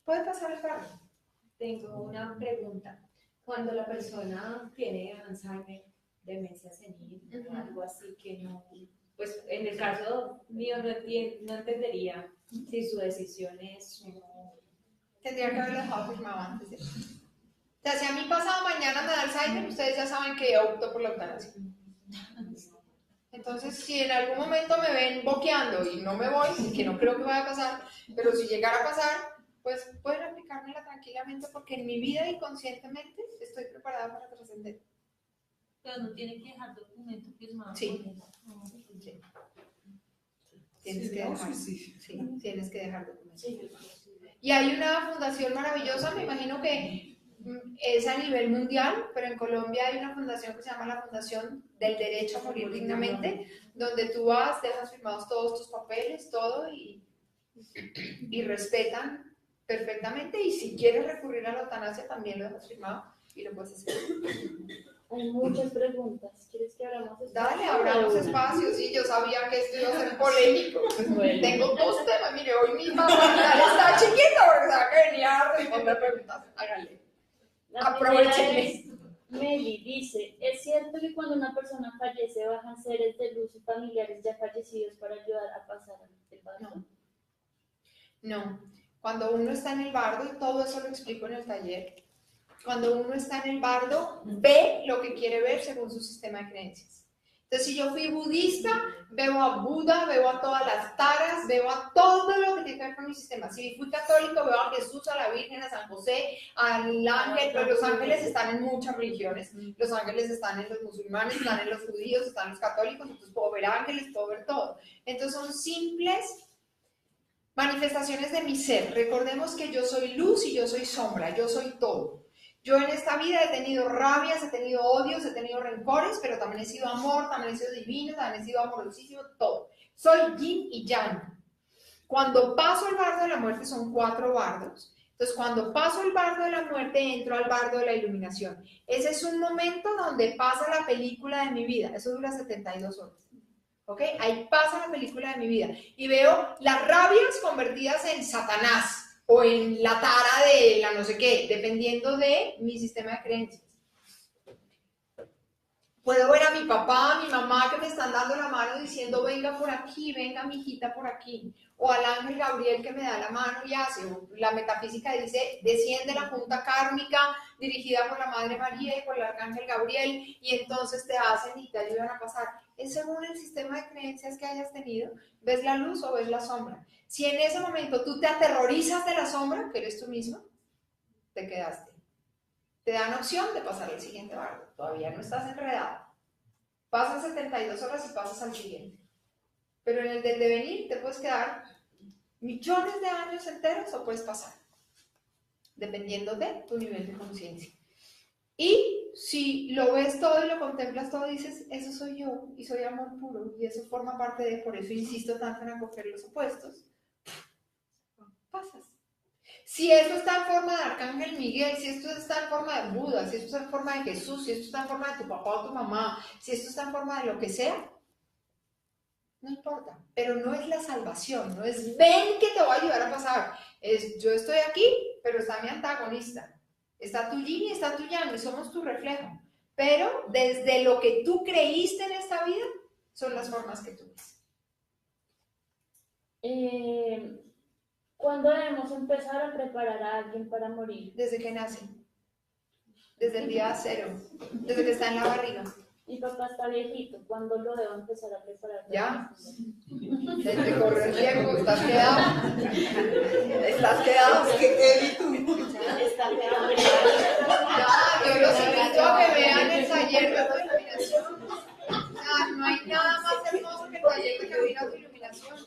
puede pasar el carro. Tengo una pregunta. Cuando la persona tiene Alzheimer, demencia senil, Ujú. algo así que no, pues en el caso mío no entendería si su decisión es no. Tendría que haberlo dejado firmado antes de. O sea, si a mí pasado mañana me da Alzheimer, ustedes ya saben que opto por la eutanasia. Entonces, si en algún momento me ven boqueando y no me voy, que no creo que vaya a pasar, pero si llegara a pasar, pues pueden aplicármela tranquilamente porque en mi vida inconscientemente estoy preparada para trascender. Pero no tiene que dejar documento firmado. Sí. con él. No. Sí. Tienes Sí, que no, dejar. suicidio. Sí, tienes que dejar documentos. Y hay una fundación maravillosa, me imagino que es a nivel mundial, pero en Colombia hay una fundación que se llama la Fundación del Derecho a Morir Dignamente, donde tú vas, dejas firmados todos tus papeles, todo, y respetan perfectamente, y si quieres recurrir a la eutanasia también lo dejas firmado y lo puedes hacer. Hay muchas preguntas. ¿Quieres que abramos espacio? Dale, abramos espacios. Sí, yo sabía que esto iba a ser polémico. Bueno. Tengo 2 temas. Mire, hoy mi mamá está chiquita porque sabe que venía a responder preguntas. Hágale. La primera Aprovechenme. es, Meli dice, ¿es cierto que cuando una persona fallece bajan seres de luz y familiares ya fallecidos para ayudar a pasar el barco? No. Cuando uno está en el bardo, y todo eso lo explico en el taller, cuando uno está en el bardo, ve lo que quiere ver según su sistema de creencias. Entonces, si yo fui budista, veo a Buda, veo a todas las taras, veo a todo lo que tiene que ver con mi sistema. Si fui católico, veo a Jesús, a la Virgen, a San José, al ángel. Pero los ángeles están en muchas religiones. Los ángeles están en los musulmanes, están en los judíos, están en los católicos. Entonces puedo ver ángeles, puedo ver todo. Entonces son simples manifestaciones de mi ser. Recordemos que yo soy luz y yo soy sombra, yo soy todo. Yo en esta vida he tenido rabias, he tenido odios, he tenido rencores, pero también he sido amor, también he sido divino, también he sido amorosísimo, todo. Soy yin y yang. Cuando paso el bardo de la muerte, son 4 bardos. Entonces, cuando paso el bardo de la muerte, entro al bardo de la iluminación. Ese es un momento donde pasa la película de mi vida. Eso dura 72 horas. ¿Ok? Ahí pasa la película de mi vida. Y veo las rabias convertidas en Satanás o en la tara de la no sé qué, dependiendo de mi sistema de creencias. Puedo ver a mi papá, a mi mamá que me están dando la mano diciendo venga por aquí, venga mi hijita por aquí. O al ángel Gabriel que me da la mano y hace. O la metafísica dice desciende la junta kármica dirigida por la Madre María y por el arcángel Gabriel y entonces te hacen y te ayudan a pasar. Es según el sistema de creencias que hayas tenido, ves la luz o ves la sombra. Si en ese momento tú te aterrorizas de la sombra, que eres tú mismo, te quedaste. Te dan opción de pasar al siguiente bardo. Todavía no estás enredado. Pasan 72 horas y pasas al siguiente. Pero en el del devenir te puedes quedar millones de años enteros o puedes pasar, dependiendo de tu nivel de conciencia. Y si lo ves todo y lo contemplas todo, dices, eso soy yo y soy amor puro y eso forma parte de, por eso insisto tanto en acoger los opuestos, pasas. Si esto está en forma de Arcángel Miguel, si esto está en forma de Buda, si esto está en forma de Jesús, si esto está en forma de tu papá o tu mamá, si esto está en forma de lo que sea, no importa, pero no es la salvación, no es ven que te voy a ayudar a pasar, es yo estoy aquí, pero está mi antagonista, está tu yin y está tu yang y somos tu reflejo, pero desde lo que tú creíste en esta vida, son las formas que tú ves. ¿Cuándo debemos empezar a preparar a alguien para morir? Desde que nace, desde el día 0, desde que está en la barriga. Mi papá está viejito, ¿cuándo lo debo empezar a preparar? Ya, te corre el tiempo, estás quedado. Estás quedado. Es que él y tú. Está quedando. Ya, yo los invito a que vean el taller de tu iluminación. O sea, no hay nada más hermoso que el taller de Camino a tu iluminación.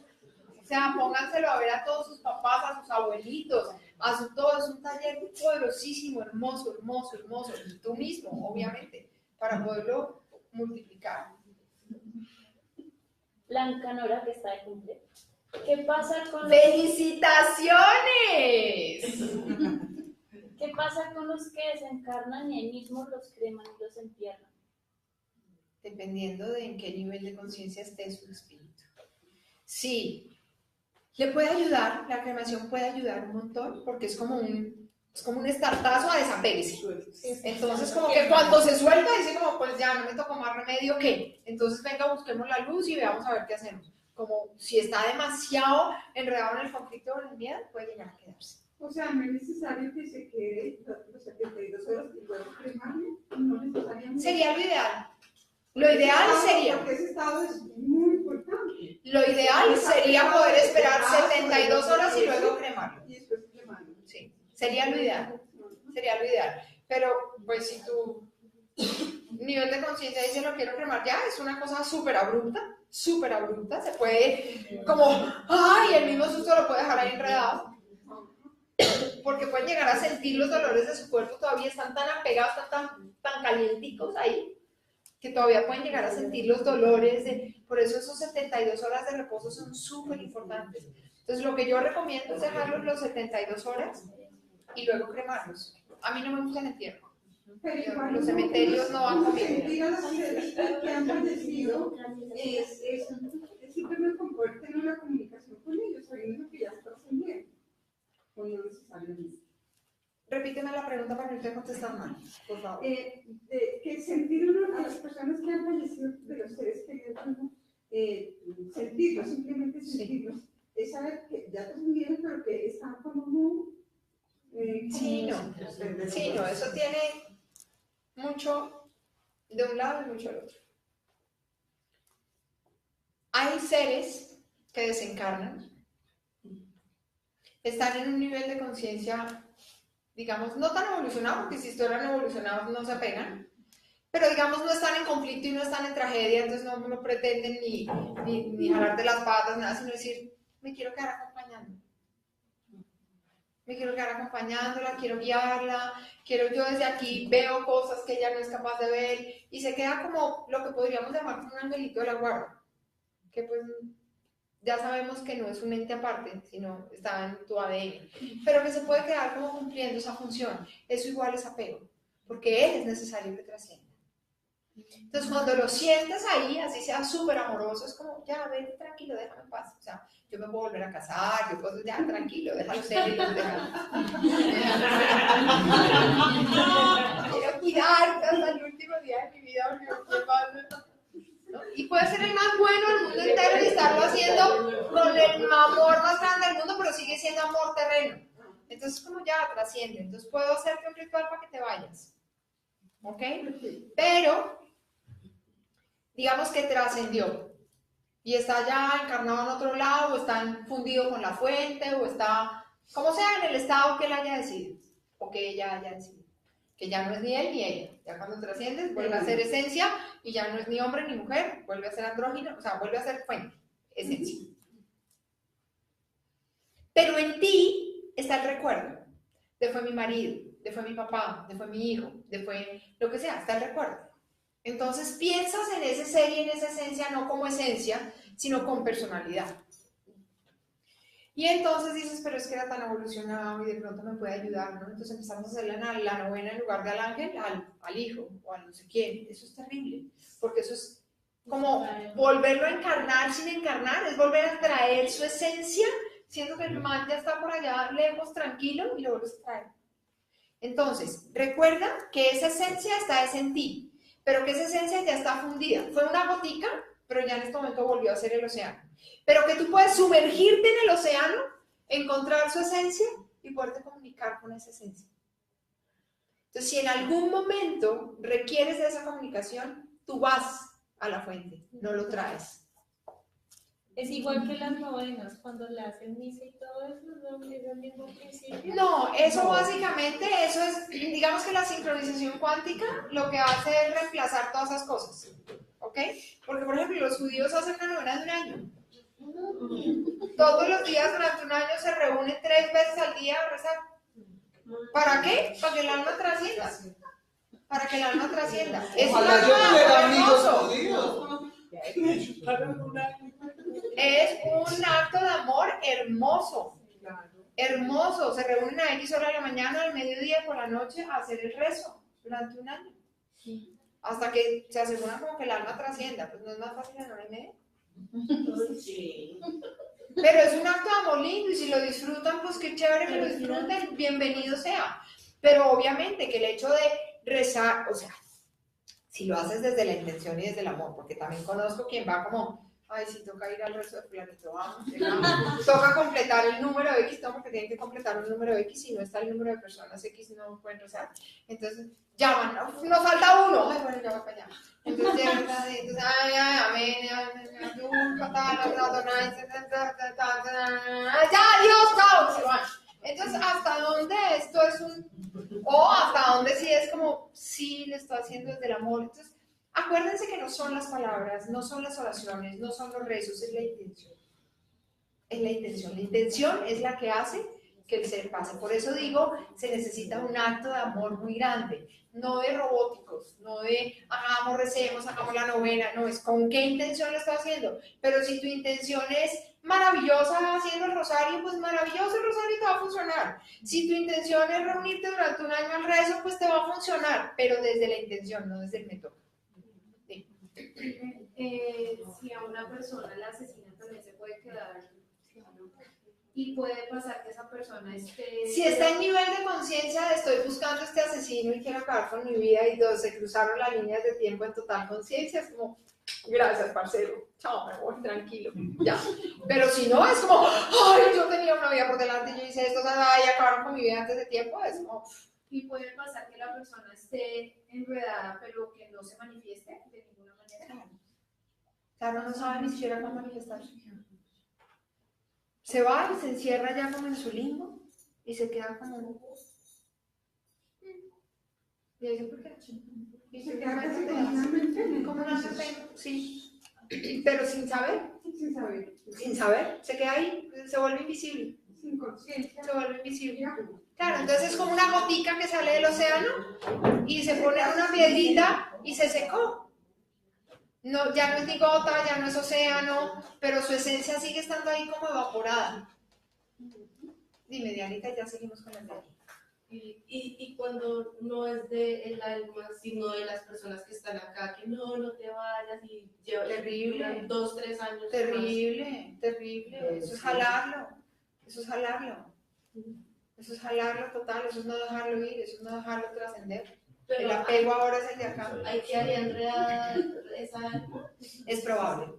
O sea, pónganselo a ver a todos sus papás, a sus abuelitos, a su todo. Es un taller poderosísimo, hermoso, hermoso, hermoso. Y tú mismo, obviamente, para poderlo multiplicar. Blanca Nora, que está de cumpleaños. ¿Qué pasa con los... ¡Felicitaciones! ¿Qué pasa con los que desencarnan y ahí mismo los creman y los entierran? Dependiendo de en qué nivel de conciencia esté su espíritu. Sí, le puede ayudar, la cremación puede ayudar un montón, porque es como un estartazo a desapegues. Entonces, como que cuando se suelta, dice como, pues ya, no me tocó más remedio, ¿qué? Entonces, venga, busquemos la luz y veamos a ver qué hacemos. Como si está demasiado enredado en el conflicto o en el miedo, puede llegar a quedarse. O sea, no es necesario que se quede los 72 horas y luego cremarlo, no necesariamente. Sería lo ideal. Lo ideal sería... Porque ese estado es muy importante. Lo ideal sería poder esperar 72 horas y luego cremarlo. Y después cremarlo. Sí, sería lo ideal. Sería lo ideal. Pero, pues, si tu nivel de conciencia dice lo quiero cremar ya, es una cosa súper abrupta, se puede, como, ay, el mismo susto lo puede dejar ahí enredado. Porque pueden llegar a sentir los dolores de su cuerpo, todavía están tan apegados, están tan calienticos ahí, que todavía pueden llegar a sentir los dolores. Por eso esos 72 horas de reposo son súper importantes. Entonces, lo que yo recomiendo es dejarlos los 72 horas y luego cremarlos. A mí no me gusta el entierro. Pero igual Los cementerios no van conmigo. sentir a los seres que han fallecido es simplemente tener una comunicación con ellos, sabiendo que ya estás bien, o no necesariamente. Repíteme la pregunta para no te contestar mal, por favor. Que sentir uno a las personas que han fallecido de los seres queridos, sentirlos, simplemente sentirlos, es saber que ya te murieron, pero que están como muy... Sí, no, eso tiene mucho de un lado y mucho del otro. Hay seres que desencarnan, están en un nivel de conciencia, digamos, no tan evolucionado, porque si estuvieran evolucionados no se pegan, pero digamos no están en conflicto y no están en tragedia, entonces no pretenden ni jalar de las patas, nada, sino decir, me quiero quedar acompañando. Me quiero quedar acompañándola, quiero guiarla, yo desde aquí veo cosas que ella no es capaz de ver, y se queda como lo que podríamos llamar un angelito de la guarda, que pues ya sabemos que no es un ente aparte, sino está en tu ADN, pero que se puede quedar como cumpliendo esa función. Eso igual es apego, porque él es necesario que trascienda. Entonces, cuando lo sientes ahí, así sea súper amoroso, es como, ya, vete tranquilo, déjame en paz. O sea, yo me puedo volver a casar, yo puedo, ya, tranquilo, déjalo ser, quiero cuidarte hasta el último día de mi vida, porque ¿qué pasa? ¿No? Y puede ser el más bueno del mundo entero y estarlo haciendo con el amor más grande del mundo, pero sigue siendo amor terreno. Entonces, como ya, trasciende. Entonces, puedo hacerte un ritual para que te vayas. ¿Ok? Pero digamos que trascendió y está ya encarnado en otro lado, o está fundido con la fuente, o está, como sea, en el estado que él haya decidido, o que ella haya decidido, que ya no es ni él ni ella. Ya cuando trasciendes, vuelve a ser esencia, y ya no es ni hombre ni mujer, vuelve a ser andrógino, o sea, vuelve a ser fuente, esencia. Pero en ti está el recuerdo, de fue mi marido, de fue mi papá, de fue mi hijo, de fue lo que sea, está el recuerdo. Entonces piensas en ese ser y en esa esencia no como esencia, sino con personalidad. Y entonces dices, pero es que era tan evolucionado y de pronto me puede ayudar, ¿no? Entonces empezamos a hacer la novena en lugar del ángel al hijo o al no sé quién. Eso es terrible, porque eso es como volverlo a encarnar sin encarnar, es volver a traer su esencia, siendo que el man ya está por allá lejos, tranquilo, y lo vuelves a traer. Entonces, recuerda que esa esencia está en ti, pero que esa esencia ya está fundida. Fue una gotica, pero ya en este momento volvió a ser el océano. Pero que tú puedes sumergirte en el océano, encontrar su esencia y poderte comunicar con esa esencia. Entonces, si en algún momento requieres de esa comunicación, tú vas a la fuente, no lo traes. Es igual que las novenas, cuando le hacen misa y todo eso, ¿no es el mismo principio? No, eso básicamente, eso es, digamos que la sincronización cuántica lo que hace es reemplazar todas esas cosas, ¿ok? Porque, por ejemplo, los judíos hacen una novena de un año. Todos los días durante un año se reúnen 3 veces al día a rezar. ¿Para qué? Para que el alma trascienda. Para que el alma trascienda. Es un Ojalá yo acto de tuviera amor amigos hermoso. judíos. Es un acto de amor hermoso. Hermoso. Se reúnen a X hora de la mañana, al mediodía, por la noche a hacer el rezo durante un año. Hasta que se aseguran como que el alma trascienda. Pues no es más fácil en hora y media. Sí. Pero es un acto de amor lindo y si lo disfrutan, pues qué chévere que lo disfruten, bienvenido sea. Pero obviamente que el hecho de rezar, o sea, si lo haces desde la intención y desde el amor, porque también conozco quien va como, ay, si toca ir al rezo de fulanito, vamos, llegamos, toca completar el número de X, no, porque tienen que completar un número de X, si no está el número de personas X no pueden rezar. Entonces, llaman, nos falta uno, ay, bueno, ya voy para allá. Entonces llegan, entonces, ay, amén, ya, adiós, chao, se van. Entonces, ¿hasta dónde esto es o hasta dónde sí es como, sí, le estoy haciendo desde el amor? Entonces, acuérdense que no son las palabras, no son las oraciones, no son los rezos, es la intención. Es la intención. La intención es la que hace que el ser pase. Por eso digo, se necesita un acto de amor muy grande, no de robóticos, no de hagamos, recemos, hagamos la novena, no, es con qué intención lo estoy haciendo. Pero si tu intención es maravillosa haciendo el rosario, pues maravilloso, el rosario te va a funcionar. Si tu intención es reunirte durante un año al rezo, pues te va a funcionar, pero desde la intención, no desde el método. Sí. Si a una persona la asesinan también se puede quedar, y puede pasar que esa persona esté... Si está en nivel de conciencia de estoy buscando a este asesino y quiero acabar con mi vida y dos, se cruzaron las líneas de tiempo en total conciencia, es como, gracias parcero, chao, me voy tranquilo, ya. Pero si no, es como, ay, yo tenía una vida por delante, yo hice esto, y acabaron con mi vida antes de tiempo, es como... Y puede pasar que la persona esté enredada, pero que no se manifieste de ninguna manera. Claro, no sabe ni siquiera cómo manifestarse. Se va y se encierra ya como en su limbo y se queda como... ¿Y eso por qué? Y Se se queda queda casi como una sartén, sí. Pero sin saber, sin saber, se queda ahí, se vuelve invisible. sin conciencia. Se vuelve invisible. Claro, entonces es como una gotica que sale del océano y se pone en una piedrita y se secó. No, ya no es ni gota, ya no es océano, pero su esencia sigue estando ahí como evaporada. Dime, Dianita, ya seguimos con el tema. Y cuando no es del alma, sino de las personas que están acá, que no te vayas y llevan Terrible. 2, 3 años. Terrible, terrible. Eso es jalarlo. Eso es jalarlo. Eso es jalarlo total, eso es no dejarlo ir, eso es no dejarlo trascender. El apego ahora es el de acá. Hay que haría enredada esa alma. Es probable.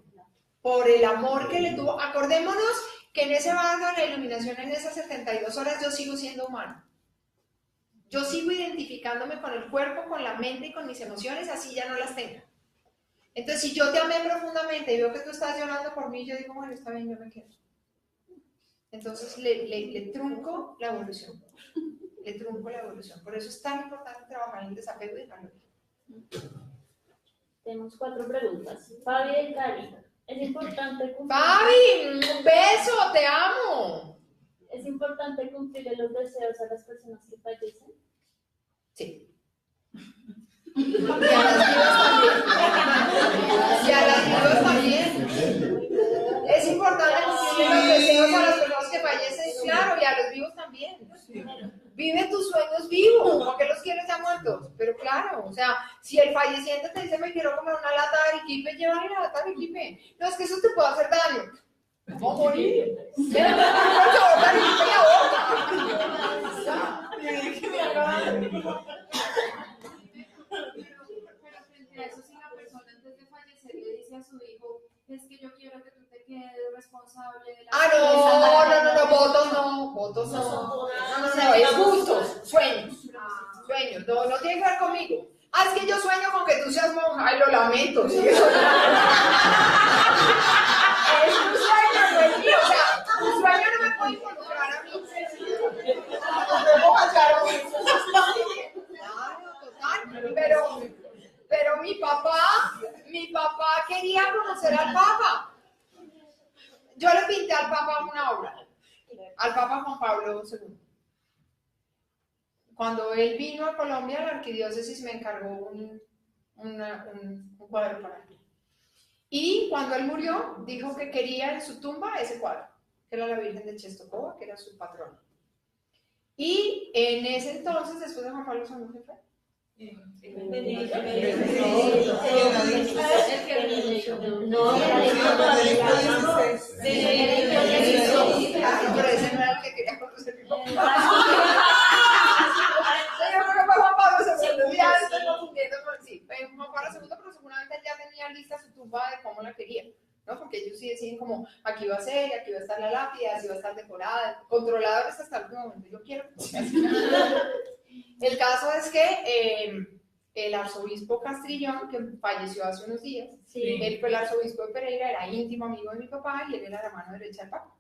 Por el amor que le tuvo. Acordémonos que en ese barco de la iluminación, en esas 72 horas, yo sigo siendo humano. Yo sigo identificándome con el cuerpo, con la mente y con mis emociones, así ya no las tenga. Entonces, si yo te amé profundamente y veo que tú estás llorando por mí, yo digo, bueno, está bien, yo me quedo. Entonces, le trunco la evolución. Le trunco la evolución. Por eso es tan importante trabajar en el desapego y dejarlo ir. Tenemos 4 preguntas. Fabi de Cali. Es importante cumplir... Fabi, un beso, te amo. ¿Es importante cumplir los deseos a las personas que fallecen? Sí. Y a las vivas también. Y a las vivas también. Es importante cumplir los deseos a las personas que fallecen, claro, y a los vivos también. Vive tus sueños vivos, ¿por qué los quieres ya muertos? Pero claro, o sea, si el falleciente te dice me quiero comer una lata de arequipe, llévale la lata de arequipe. No, es que eso te puede hacer daño. ¿Cómo morir? Mira, me sabor de arequipe en la boca. Pero frente a eso, si la persona antes de fallecer le dice a su hijo, es que yo quiero que tú te quedes responsable de la... No, votos no, es gustos, sueños, no tiene que ver conmigo. Es que yo sueño con que tú seas monja, ay, lo lamento, ¿sí? Es tu sueño, no es mío, o sea, tu sueño no me puede involucrar a mí. Claro, total, pero mi papá quería conocer al Papa. Yo le pinté al Papa una obra, al Papa Juan Pablo II. Cuando él vino a Colombia, la arquidiócesis me encargó un cuadro para él. Y cuando él murió, dijo que quería en su tumba ese cuadro, que era la Virgen de Czestochowa, que era su patrona. Y en ese entonces, después de Juan Pablo II, ¿qué fue? Pero ese no era el que quería conocer mi papá. Yo creo que fue Juan Pablo II, ya estoy confundiendo con sí, fue Juan Pablo II, pero seguramente él ya tenía lista su tumba de cómo la quería, ¿no? Porque ellos sí deciden como, aquí va a ser, aquí va a estar la lápida, así va a estar decorada, controladores hasta el último momento, yo quiero que sea así. El caso es que el arzobispo Castrillón, que falleció hace unos días, él fue el arzobispo de Pereira, era íntimo amigo de mi papá y él era la mano derecha del Papa.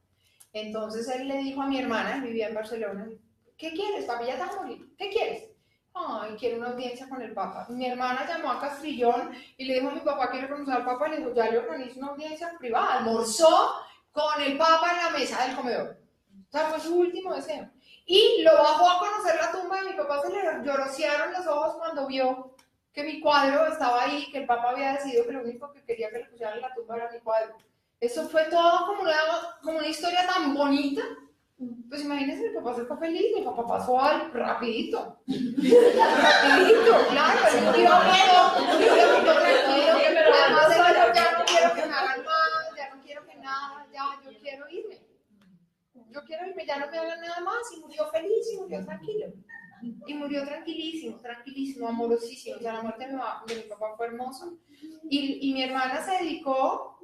Entonces él le dijo a mi hermana, vivía en Barcelona, ¿qué quieres, papi? Ya te vas a morir. ¿Qué quieres? Ay, quiero una audiencia con el Papa. Mi hermana llamó a Castrillón y le dijo a mi papá, quiero conocer al Papa, y le dijo, ya le organizo una audiencia privada. Almorzó con el Papa en la mesa del comedor. O sea, fue su último deseo. Y lo bajó a conocer la tumba y mi papá se le llorosearon los ojos cuando vio que mi cuadro estaba ahí, que el Papa había decidido que lo único que quería que le pusieran en la tumba era mi cuadro. Eso fue todo como una historia tan bonita. Pues imagínense, mi papá se fue feliz, mi papá pasó al rapidito. Rapidito, claro. Además, ya no quiero que me hagan mal, ya no quiero que nada, ya yo quiero irme. Yo quiero irme, ya no me hagan nada más. Y murió feliz y murió tranquilo. Y murió tranquilísimo, tranquilísimo, amorosísimo. O sea, la muerte de mi papá fue hermoso. Y mi hermana se dedicó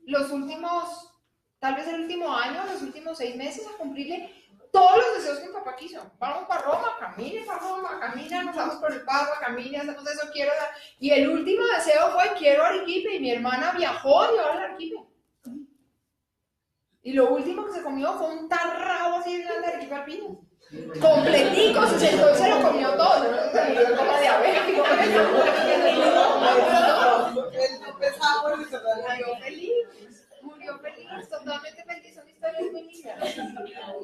los últimos, tal vez el último año, los últimos 6 meses a cumplirle todos los deseos que mi papá quiso. Vamos para Roma, camine para Roma, camina, nos vamos por el Papa, camina, hacemos eso, quiero. Y el último deseo fue, quiero Arequipe. Y mi hermana viajó y llevó a Arequipe. Y lo último que se comió fue un tarrabo así de grande de Arequipe al pino. Completico, se sentó y se lo comió todo. ¿No? Como diabético. Murió feliz, totalmente feliz. Son historias muy lindas.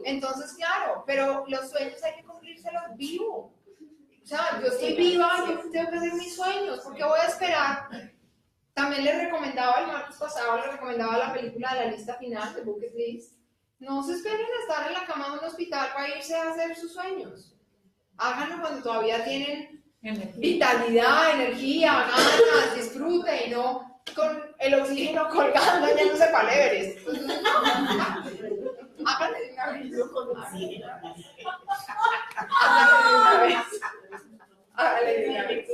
Entonces, claro, pero los sueños hay que cumplírselos vivo. O sea, yo estoy viva, yo tengo que hacer mis sueños. ¿Por qué voy a esperar? También les recomendaba el martes pasado, les recomendaba la película de La Lista Final, de Bucket List. No se esperen a estar en la cama de un hospital para irse a hacer sus sueños. Háganlo cuando todavía tienen vitalidad, energía, ganas, disfrute y no con el oxígeno colgando yéndose para el Everest. Háganle de una vez. Háganle de una vez.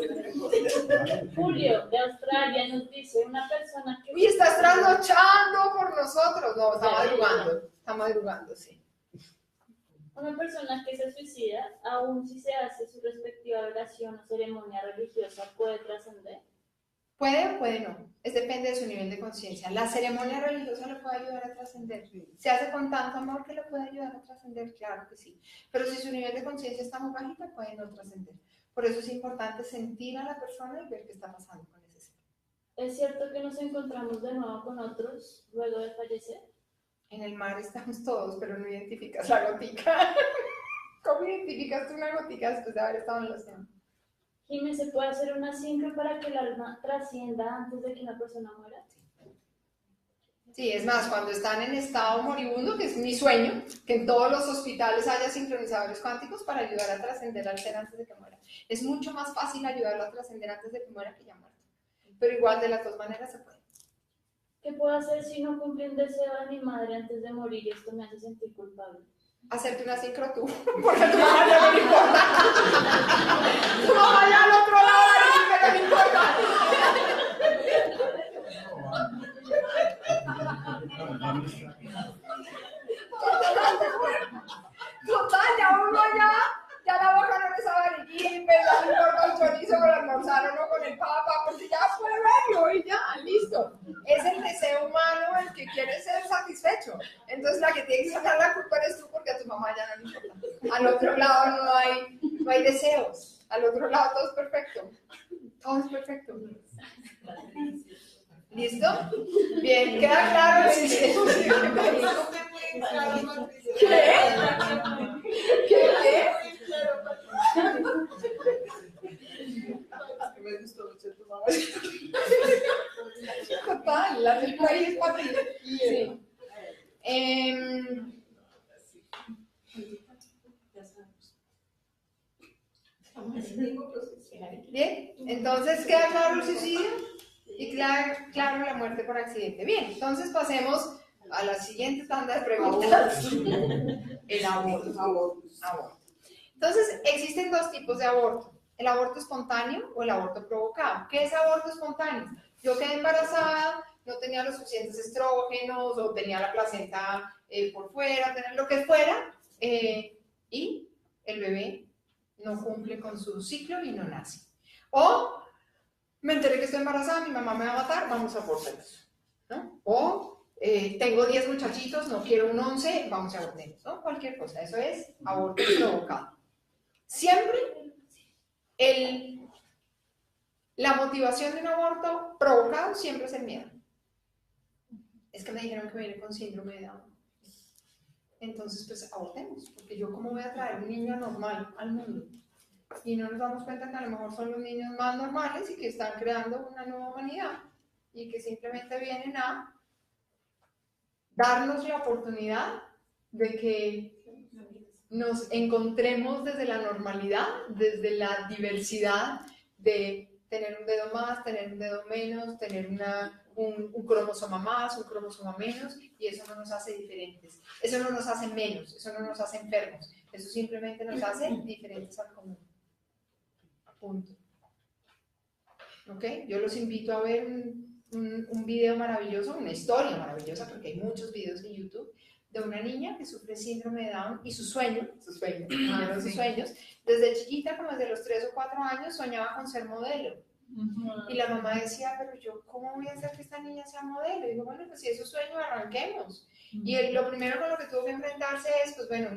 Julio, de Australia, nos dice una persona que... Uy, estás trasnochando por nosotros. No, está madrugando. Está madrugando, sí. Una persona que se suicida, aun si se hace su respectiva oración o ceremonia religiosa, ¿puede trascender? Puede o puede no. Es depende de su nivel de conciencia. La ceremonia religiosa le puede ayudar a trascender. Se hace con tanto amor que le puede ayudar a trascender, claro que sí. Pero si su nivel de conciencia está muy bajita, puede no trascender. Por eso es importante sentir a la persona y ver qué está pasando con ese ser. ¿Es cierto que nos encontramos de nuevo con otros luego de fallecer? En el mar estamos todos, pero no identificas la gotica. ¿Cómo identificas tú una gotica después de haber estado en el océano? Jimé, ¿se puede hacer una sincro para que el alma trascienda antes de que una persona muera? Sí, es más, cuando están en estado moribundo, que es mi sueño, que en todos los hospitales haya sincronizadores cuánticos para ayudar a trascender al ser antes de que muera. Es mucho más fácil ayudarlo a trascender antes de que muera que ya muerto. Pero igual, de las dos maneras se puede. ¿Qué puedo hacer si no cumplí un deseo de mi madre antes de morir y esto me hace sentir culpable? Hacerte una sincro tú, porque a tu mamá ya no le importa. Tu mamá ya al otro lado ya no le importa. Total, ya uno ya la boca no le sabe el Arequipe, ya no importa el chorizo con almorzar o no con el papa, porque ya fue verlo y ya, listo. Es el deseo humano el que quiere ser satisfecho. Entonces la que tiene que sacar la culpa eres tú porque a tu mamá ya no le importa. Al otro lado no hay deseos. Al otro lado todo es perfecto. Todo es perfecto. ¿Listo? Bien, queda claro. ¿Qué? Me gustó mucho tu mamá. Total, la del país es para ti. Sí. Bien, entonces queda claro el suicidio y claro la muerte por accidente. Bien, entonces pasemos a la siguiente tanda de preguntas. El aborto. Entonces, existen dos tipos de aborto. El aborto espontáneo o el aborto provocado. ¿Qué es aborto espontáneo? Yo quedé embarazada, no tenía los suficientes estrógenos o tenía la placenta por fuera, tener lo que fuera, y el bebé no cumple con su ciclo y no nace. O me enteré que estoy embarazada, mi mamá me va a matar, vamos a abortarlos, ¿no? O tengo 10 muchachitos, no quiero un 11, vamos a abortarlos, ¿no? Cualquier cosa, eso es aborto provocado. Siempre la motivación de un aborto provocado siempre es el miedo. Es que me dijeron que viene con síndrome de Down. Entonces, pues abortemos, porque yo cómo voy a traer un niño normal al mundo. Y no nos damos cuenta que a lo mejor son los niños más normales y que están creando una nueva humanidad y que simplemente vienen a darnos la oportunidad de que nos encontremos desde la normalidad, desde la diversidad de tener un dedo más, tener un dedo menos, tener un cromosoma más, un cromosoma menos, y eso no nos hace diferentes, eso no nos hace menos, eso no nos hace enfermos, eso simplemente nos hace diferentes al común. Punto. ¿Ok? Yo los invito a ver un video maravilloso, una historia maravillosa, porque hay muchos videos en YouTube, de una niña que sufre síndrome de Down y sus sueños, desde chiquita, como desde los 3 o 4 años, soñaba con ser modelo. Y la mamá decía, pero yo, ¿cómo voy a hacer que esta niña sea modelo? Y digo, bueno, pues si es su sueño, arranquemos. Y lo primero con lo que tuvo que enfrentarse es, pues bueno,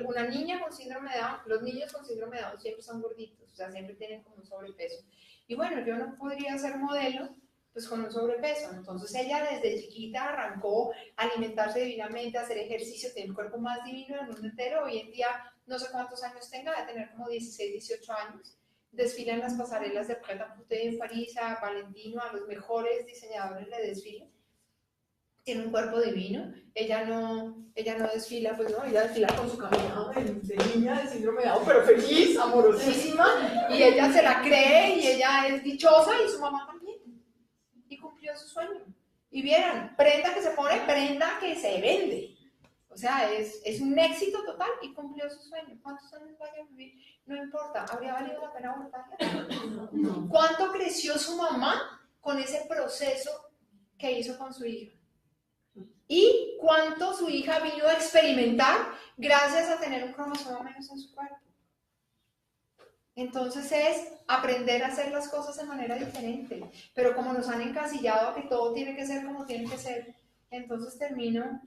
una niña con síndrome de Down, los niños con síndrome de Down siempre son gorditos, o sea, siempre tienen como un sobrepeso. Y bueno, yo no podría ser modelo, pues con un sobrepeso. Entonces ella desde chiquita arrancó a alimentarse divinamente, a hacer ejercicio, tiene el cuerpo más divino del mundo entero. Hoy en día, no sé cuántos años tenga, de tener como 16, 18 años. Desfila en las pasarelas de Pret-a-Porter en París, a Valentino, a los mejores diseñadores le desfila. Tiene un cuerpo divino. Ella no desfila, pues no, ella desfila con su caminado de niña de síndrome de Down, pero feliz, amorosísima, y ella se la cree, y ella es dichosa, y su mamá también. Y cumplió su sueño. Y vieran, prenda que se pone, prenda que se vende. O sea, es un éxito total y cumplió su sueño. ¿Cuántos años vaya a vivir? No importa, ¿habría valido la pena abortarla? ¿Cuánto creció su mamá con ese proceso que hizo con su hija? ¿Y cuánto su hija vino a experimentar gracias a tener un cromosoma menos en su cuerpo? Entonces es aprender a hacer las cosas de manera diferente. Pero como nos han encasillado a que todo tiene que ser como tiene que ser, entonces termino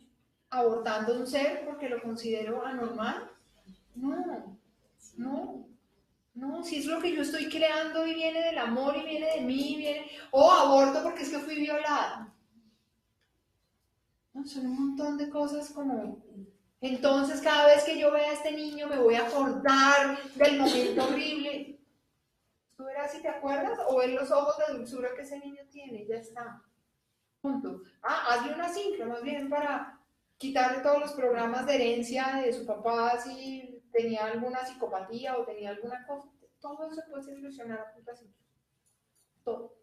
abortando un ser porque lo considero anormal. No, si es lo que yo estoy creando y viene del amor y viene de mí, aborto porque es que fui violada. No, son un montón de cosas como... Entonces cada vez que yo vea a este niño me voy a acordar del momento horrible. Tú verás si te acuerdas o ver los ojos de dulzura que ese niño tiene, ya está. Punto. Hazle una sincro, más bien para quitarle todos los programas de herencia de su papá si tenía alguna psicopatía o tenía alguna cosa. Todo eso puede solucionar a punta simple. Todo.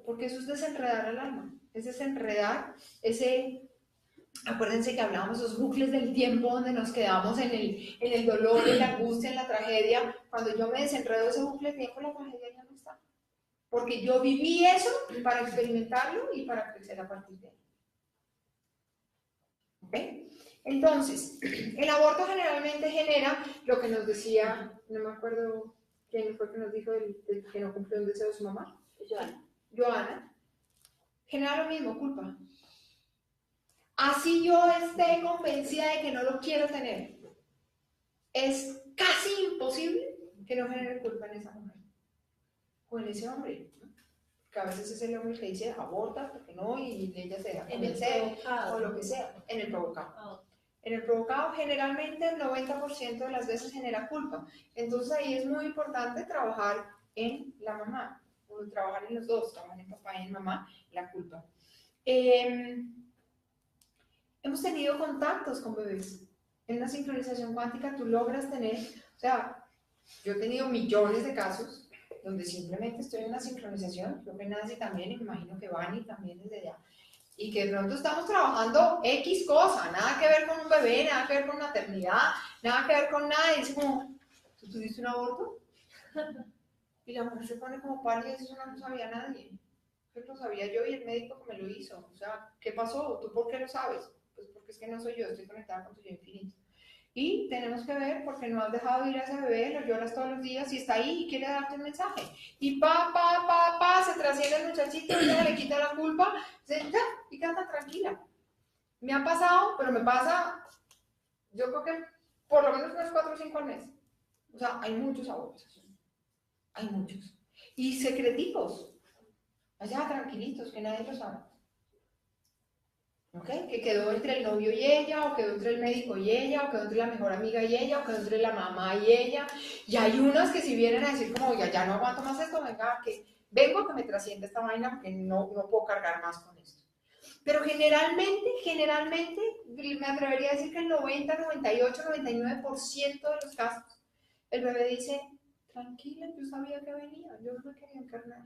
Porque eso es desenredar al alma. Es desenredar acuérdense que hablábamos de esos bucles del tiempo donde nos quedamos en el dolor, en la angustia, en la tragedia. Cuando yo me desenredo ese bucle de tiempo, la tragedia ya no está. Porque yo viví eso para experimentarlo y para crecer a partir de ahí. ¿Ok? Entonces, el aborto generalmente genera lo que nos decía, no me acuerdo quién fue que nos dijo del que no cumplió un deseo de su mamá. Joana. Genera lo mismo, culpa. Así yo esté convencida de que no lo quiero tener, es casi imposible que no genere culpa en esa mujer o en ese hombre, ¿no? Porque a veces es el hombre que dice aborta porque no y ella se deja convencer o lo que sea, en el provocado. En el provocado generalmente el 90% de las veces genera culpa. Entonces ahí es muy importante trabajar en la mamá, o trabajar en los dos, trabajar en papá y en mamá, la culpa. Hemos tenido contactos con bebés. En una sincronización cuántica tú logras tener, o sea, yo he tenido millones de casos donde simplemente estoy en una sincronización, creo que Nancy también, y me imagino que Vani también desde allá, y que de pronto estamos trabajando X cosa, nada que ver con un bebé, nada que ver con maternidad, nada que ver con nada, y es como, ¿tú tuviste un aborto? Y la mujer se pone como pálida y eso no lo sabía nadie. Eso lo sabía yo y el médico que me lo hizo. O sea, ¿qué pasó? ¿Tú por qué lo sabes? Pues porque es que no soy yo, estoy conectada con tu yo infinito. Y tenemos que ver porque no has dejado de ir a ese bebé, lo lloras todos los días y está ahí y quiere darte un mensaje. Y se trasciende el muchachito, ella le quita la culpa, y queda tranquila. Me ha pasado, pero me pasa, yo creo que por lo menos unos 4 o 5 al mes. O sea, hay muchos abortos. Hay muchos. Y secreticos. Allá, tranquilitos, que nadie lo sabe. ¿Ok? Que quedó entre el novio y ella, o quedó entre el médico y ella, o quedó entre la mejor amiga y ella, o quedó entre la mamá y ella. Y hay unas que si vienen a decir como, ya no aguanto más esto, vengo a que me trascienda esta vaina porque no puedo cargar más con esto. Pero generalmente, me atrevería a decir que el 90, 98, 99% de los casos, el bebé dice, tranquila, yo sabía que venía, yo no me quería encarnar.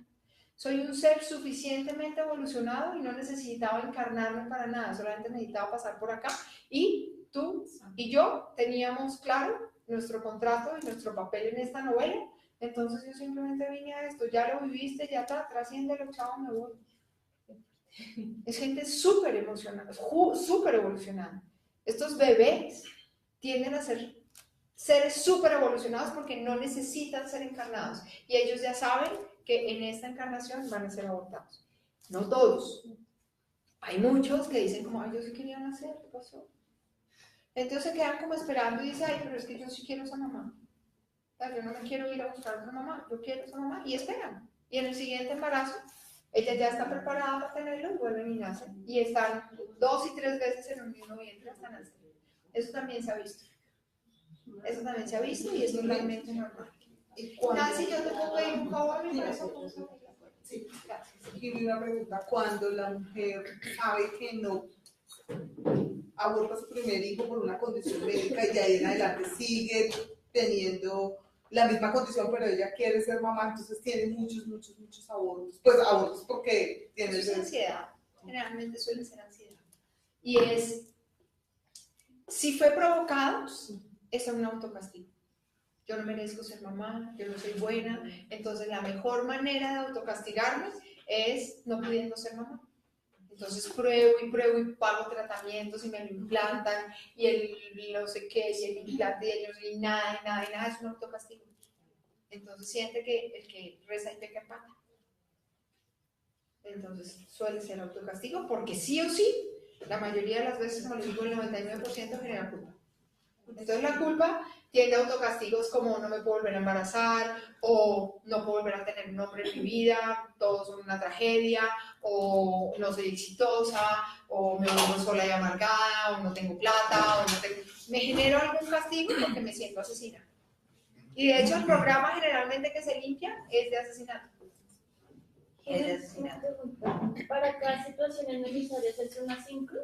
Soy un ser suficientemente evolucionado y no necesitaba encarnarme para nada, solamente necesitaba pasar por acá. Y tú y yo teníamos claro nuestro contrato y nuestro papel en esta novela. Entonces yo simplemente vine a esto, ya lo viviste, ya está, trasciéndelo, chao, me voy. Es gente súper emocionada, súper evolucionada. Estos bebés tienden a ser seres súper evolucionados porque no necesitan ser encarnados. Y ellos ya saben que en esta encarnación van a ser abortados. No todos. Hay muchos que dicen como, ay, yo sí quería nacer, ¿qué pasó? Entonces se quedan como esperando y dicen, ay, pero es que yo sí quiero esa mamá. Yo no me quiero ir a buscar una mamá, yo quiero esa mamá. Y esperan. Y en el siguiente embarazo, ella ya está preparada para tenerlo y vuelven y nacen. Y están 2 y 3 veces en un mismo vientre hasta nacer. Eso también se ha visto. Eso también se ha visto y es totalmente normal. Nancy, yo te puedo pedir un favor, me parece. Sí, gracias. Y una pregunta, cuando la mujer sabe que no aborta su primer hijo por una condición médica y de ahí en adelante sigue teniendo la misma condición, pero ella quiere ser mamá, entonces tiene muchos abortos. Pues abortos porque tiene ansiedad. Generalmente suele ser ansiedad. Y si fue provocado, es un autocastigo. Yo no merezco ser mamá, yo no soy buena. Entonces la mejor manera de autocastigarme es no pudiendo ser mamá. Entonces pruebo y pago tratamientos y me lo implantan y el no sé qué, y el implante y nada, es un autocastigo. Entonces siente que el que reza y peca empata. Entonces suele ser autocastigo porque sí o sí, la mayoría de las veces, como les digo, el 99% genera culpa. Entonces la culpa tiene autocastigos como no me puedo volver a embarazar, o no puedo volver a tener un hombre en mi vida, todos son una tragedia, o no soy exitosa, o me vuelvo sola y amargada, o no tengo plata, o no tengo... Me genero algún castigo porque me siento asesinada. Y de hecho el programa generalmente que se limpia es de asesinato. ¿Para cada situación es necesario hacerse una sincro?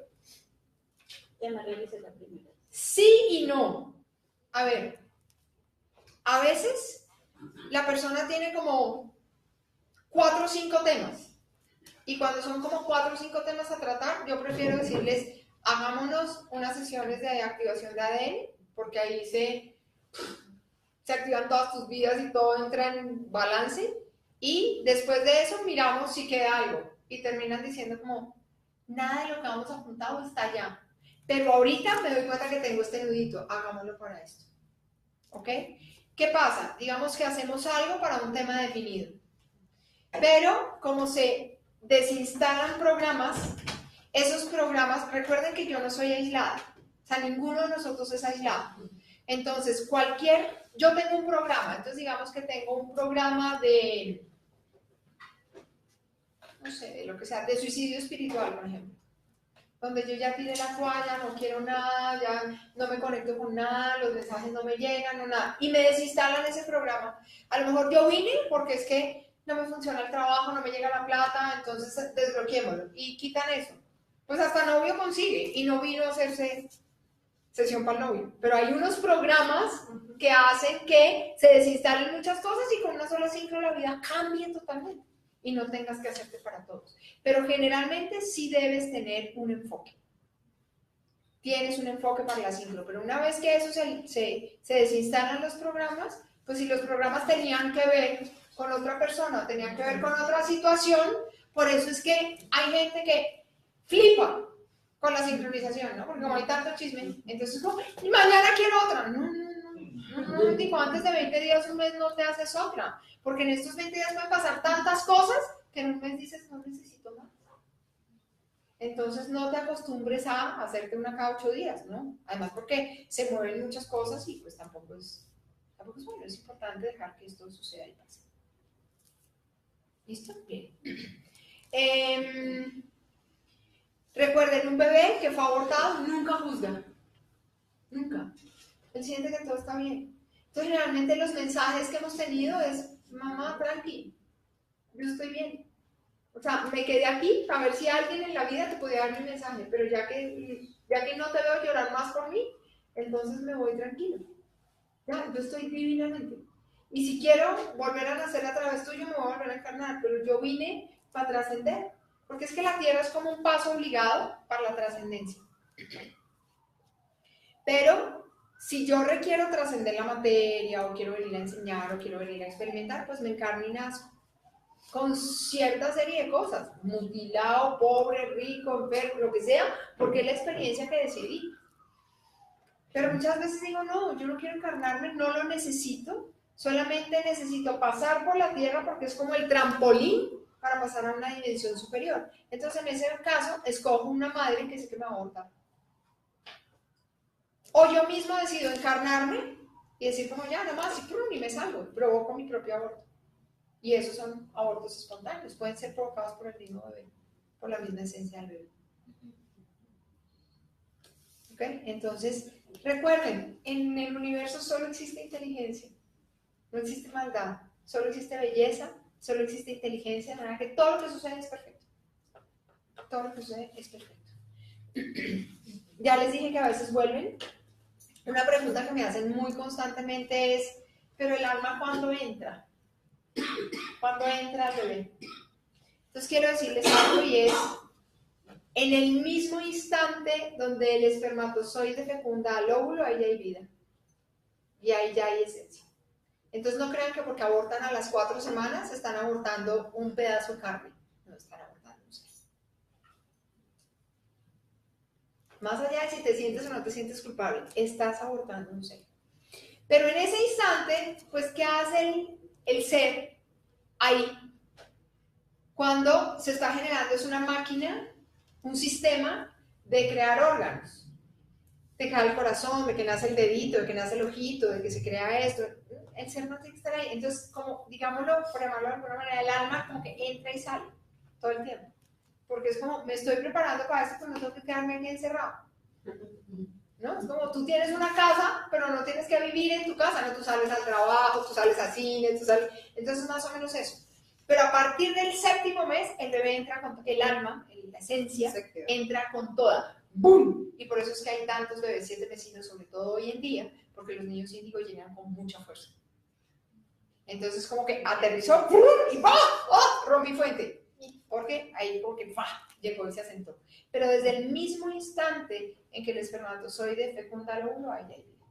Ya me realicé la primera. Sí y no. A ver, a veces la persona tiene como 4 o 5 temas. Y cuando son como 4 o 5 temas a tratar, yo prefiero decirles, hagámonos unas sesiones de activación de ADN, porque ahí se activan todas tus vidas y todo entra en balance. Y después de eso miramos si queda algo. Y terminan diciendo como, nada de lo que hemos apuntado está allá. Pero ahorita me doy cuenta que tengo este nudito, hagámoslo para esto. ¿Ok? ¿Qué pasa? Digamos que hacemos algo para un tema definido. Pero como se desinstalan programas, esos programas, recuerden que yo no soy aislada. O sea, ninguno de nosotros es aislado. Entonces, yo tengo un programa, entonces digamos que tengo un programa de, no sé, de lo que sea, de suicidio espiritual, por ejemplo. Donde yo ya tiré la toalla, no quiero nada, ya no me conecto con nada, los mensajes no me llegan, no nada, y me desinstalan ese programa. A lo mejor yo vine porque es que no me funciona el trabajo, no me llega la plata, entonces desbloqueémoslo, y quitan eso. Pues hasta novio consigue, y no vino a hacerse sesión para el novio. Pero hay unos programas que hacen que se desinstalen muchas cosas y con una sola sincro la vida cambie totalmente. Y no tengas que hacerte para todos. Pero generalmente sí debes tener un enfoque. Tienes un enfoque para la sincro, pero una vez que eso se desinstalan los programas, pues si los programas tenían que ver con otra persona, tenían que ver con otra situación, por eso es que hay gente que flipa con la sincronización, ¿no? Porque como hay tanto chisme, entonces como, y mañana quiero otra. No, tipo, antes de 20 días, un mes no te haces otra, porque en estos 20 días pueden pasar tantas cosas que en un mes dices, no necesito más. Entonces no te acostumbres a hacerte una cada 8 días, ¿no? Además porque se mueven muchas cosas y pues tampoco es bueno, es importante dejar que esto suceda y pase. ¿Listo? Bien. Recuerden, un bebé que fue abortado nunca juzga. Nunca. Él siente que todo está bien. Entonces, generalmente los mensajes que hemos tenido es, mamá, tranqui, yo estoy bien. O sea, me quedé aquí para ver si alguien en la vida te podía dar mi mensaje, pero ya que no te veo llorar más por mí, entonces me voy tranquilo. Ya, yo estoy divinamente. Y si quiero volver a nacer a través tuyo, me voy a volver a encarnar, pero yo vine para trascender, porque es que la tierra es como un paso obligado para la trascendencia. Pero si yo requiero trascender la materia, o quiero venir a enseñar, o quiero venir a experimentar, pues me encarno y nazco con cierta serie de cosas, mutilado, pobre, rico, enfermo, lo que sea, porque es la experiencia que decidí. Pero muchas veces digo, no, yo no quiero encarnarme, no lo necesito, solamente necesito pasar por la tierra porque es como el trampolín para pasar a una dimensión superior. Entonces, en ese caso, escojo una madre que sé que me va a abortar. O yo mismo decido encarnarme y decir como ya, nomás, y prum, y me salgo, provoco mi propio aborto. Y esos son abortos espontáneos, pueden ser provocados por el mismo bebé, por la misma esencia del bebé. ¿Ok? Entonces, recuerden, en el universo solo existe inteligencia, no existe maldad, solo existe belleza, solo existe inteligencia, de manera que todo lo que sucede es perfecto. Todo lo que sucede es perfecto. Ya les dije que a veces vuelven. Una pregunta que me hacen muy constantemente es, ¿pero el alma cuándo entra? ¿Cuándo entra el bebé? Entonces quiero decirles algo y es, en el mismo instante donde el espermatozoide fecunda al óvulo, ahí ya hay vida. Y ahí ya hay esencia. Entonces no crean que porque abortan a las 4 semanas están abortando un pedazo de carne. No, están abortando un ser. Más allá de si te sientes o no te sientes culpable, estás abortando un ser. Pero en ese instante, pues, ¿qué hace el ser ahí? Cuando se está generando es una máquina, un sistema de crear órganos. De que el corazón, de que nace el dedito, de que nace el ojito, de que se crea esto. El ser no tiene que estar ahí. Entonces, como, digámoslo, por llamarlo de alguna manera, el alma como que entra y sale todo el tiempo. Porque es como, me estoy preparando para esto, pero no tengo que quedarme aquí encerrado. ¿No? Es como, tú tienes una casa, pero no tienes que vivir en tu casa, ¿no? Tú sales al trabajo, tú sales al cine, tú sales... Entonces, más o menos eso. Pero a partir del 7º mes, el bebé entra con el alma, la esencia, entra con toda. ¡Bum! Y por eso es que hay tantos bebés 7 vecinos, sobre todo hoy en día, porque los niños índigo llegan con mucha fuerza. Entonces, como que aterrizó, ¡pum! Y ¡pa! ¡Oh! Rompí fuente. Porque ahí como que ¡fa! Llegó y se asentó. Pero desde el mismo instante en que el espermatozoide fecunda el óvulo, ahí hay vida.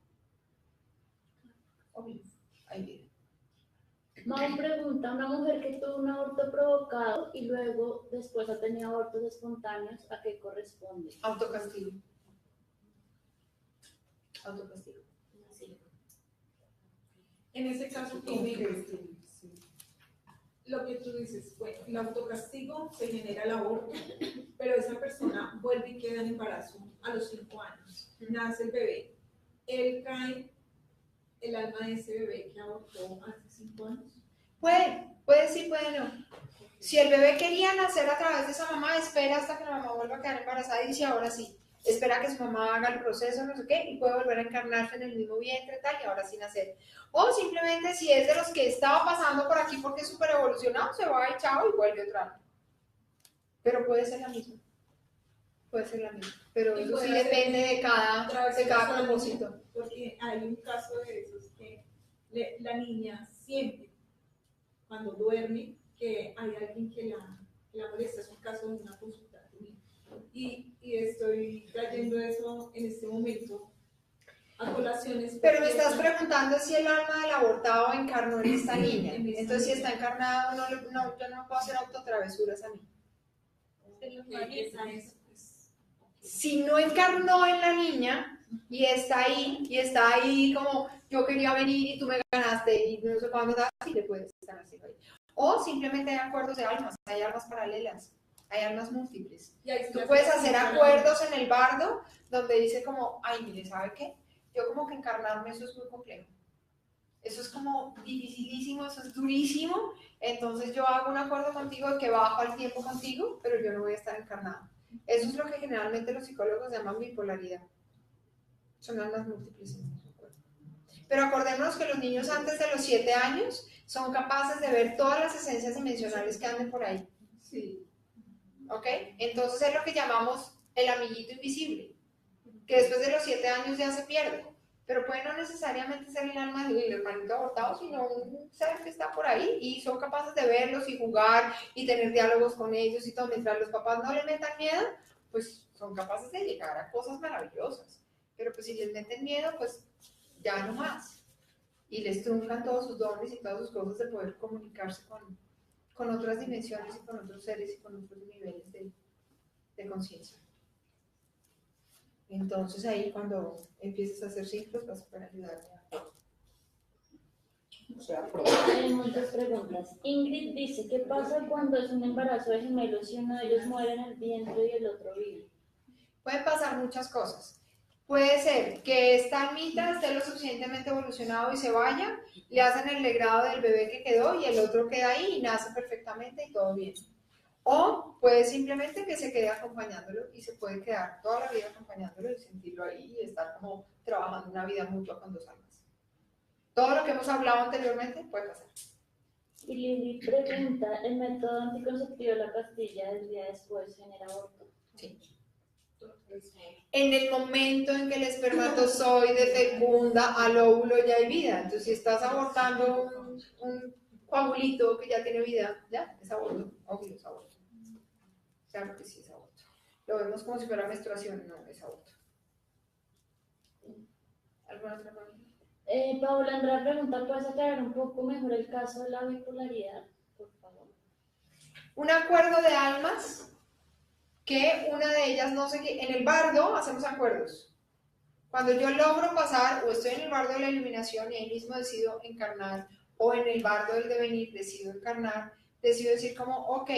Obvio, hay vida. Mau pregunta, una mujer que tuvo un aborto provocado y luego después ha tenido abortos espontáneos, ¿a qué corresponde? Autocastigo. Autocastigo. Sí. En ese caso, lo que tú dices, bueno, el autocastigo se genera el aborto, pero esa persona vuelve y queda en embarazo a los 5 años. Nace el bebé, él cae, el alma de ese bebé que abortó hace 5 años. Puede sí, puede no. Si el bebé quería nacer a través de esa mamá, espera hasta que la mamá vuelva a quedar embarazada y dice ahora sí. Espera que su mamá haga el proceso, no sé qué, y puede volver a encarnarse en el mismo vientre tal y ahora sí nacer. O simplemente si es de los que estaba pasando por aquí porque es súper evolucionado, se va y chao y vuelve otra vez. Pero puede ser la misma. Puede ser la misma. Pero eso sí depende de cada propósito. Porque hay un caso de esos que la niña siente cuando duerme que hay alguien que la molesta. Es un caso de una consulta de mí. Y estoy trayendo eso en este momento a colaciones. Pero me estás preguntando si el alma del abortado encarnó en esta niña. Entonces, si está encarnado, yo no puedo hacer autotravesuras a mí. Si no encarnó en la niña y está ahí como yo quería venir y tú me ganaste y no sé cuándo, sí le puedes estar haciendo ahí. O simplemente hay acuerdos de almas, hay almas paralelas. Hay almas múltiples. Tú puedes hacer acuerdos en el bardo donde dice como, ay, mire, ¿sabe qué? Yo como que encarnarme, eso es muy complejo. Eso es como dificilísimo, eso es durísimo. Entonces yo hago un acuerdo contigo de que bajo al tiempo contigo, pero yo no voy a estar encarnado. Eso es lo que generalmente los psicólogos llaman bipolaridad. Son almas múltiples en nuestro cuerpo. Pero acordémonos que los niños antes de los 7 años son capaces de ver todas las esencias dimensionales que anden por ahí. Sí. ¿ok? Entonces es lo que llamamos el amiguito invisible, que después de los 7 años ya se pierde, pero puede no necesariamente ser el alma del hermanito abortado, sino un ser que está por ahí y son capaces de verlos y jugar y tener diálogos con ellos y todo, mientras los papás no les metan miedo, pues son capaces de llegar a cosas maravillosas, pero pues si les meten miedo, pues ya no más, y les truncan todos sus dones y todas sus cosas de poder comunicarse con otras dimensiones y con otros seres y con otros niveles de conciencia. Entonces ahí cuando empieces a hacer ciclos vas a poder ayudar. Hay muchas preguntas. Ingrid dice, ¿qué pasa cuando es un embarazo de gemelos y uno de ellos muere en el vientre y el otro vive? Pueden pasar muchas cosas. Puede ser que esta almita esté lo suficientemente evolucionado y se vaya, le hacen el legrado del bebé que quedó y el otro queda ahí y nace perfectamente y todo bien. O puede simplemente que se quede acompañándolo y se puede quedar toda la vida acompañándolo y sentirlo ahí y estar como trabajando una vida mutua con 2 almas. Todo lo que hemos hablado anteriormente puede pasar. Y Lili pregunta, ¿el método anticonceptivo de la pastilla del día después genera aborto? Sí. En el momento en que el espermatozoide fecunda al óvulo ya hay vida. Entonces, si estás abortando un coagulito que ya tiene vida, ya es aborto. Obvio, es aborto. Claro que sí es aborto. Lo vemos como si fuera menstruación, no es aborto. ¿Alguna otra pregunta? Paula Andrea pregunta, ¿puedes aclarar un poco mejor el caso de la bipolaridad, por favor? Un acuerdo de almas que una de ellas no sé qué. En el bardo hacemos acuerdos. Cuando yo logro pasar o estoy en el bardo de la iluminación y ahí mismo decido encarnar, o en el bardo del devenir decido encarnar, decido decir como, ok,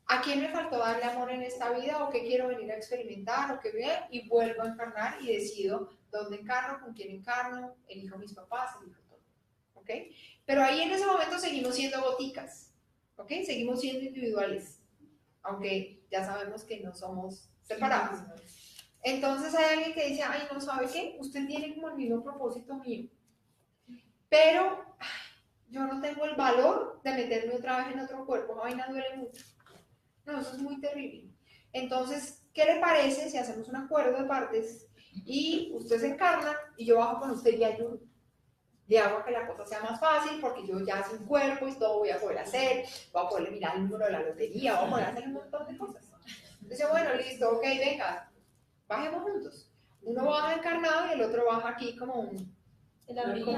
¿a quién me faltó darle amor en esta vida o qué quiero venir a experimentar o qué bien? Y vuelvo a encarnar y decido dónde encarno, con quién encarno, elijo mis papás, elijo todo. ¿Ok? Pero ahí en ese momento seguimos siendo goticas. ¿Ok? Seguimos siendo individuales. Aunque ya sabemos que no somos separados. Entonces hay alguien que dice, ay, no sabe qué, usted tiene como el mismo propósito mío. Pero yo no tengo el valor de meterme otra vez en otro cuerpo, la vaina duele mucho. No, eso es muy terrible. Entonces, ¿qué le parece si hacemos un acuerdo de partes y usted se encarna y yo bajo con usted y ayudo? Le hago que la cosa sea más fácil porque yo ya sin cuerpo y todo voy a poder hacer, voy a poder mirar el número de la lotería, voy a poder hacer un montón de cosas. Entonces, bueno, listo, ok, venga, bajemos juntos. Uno baja encarnado y el otro baja aquí como El abrigo.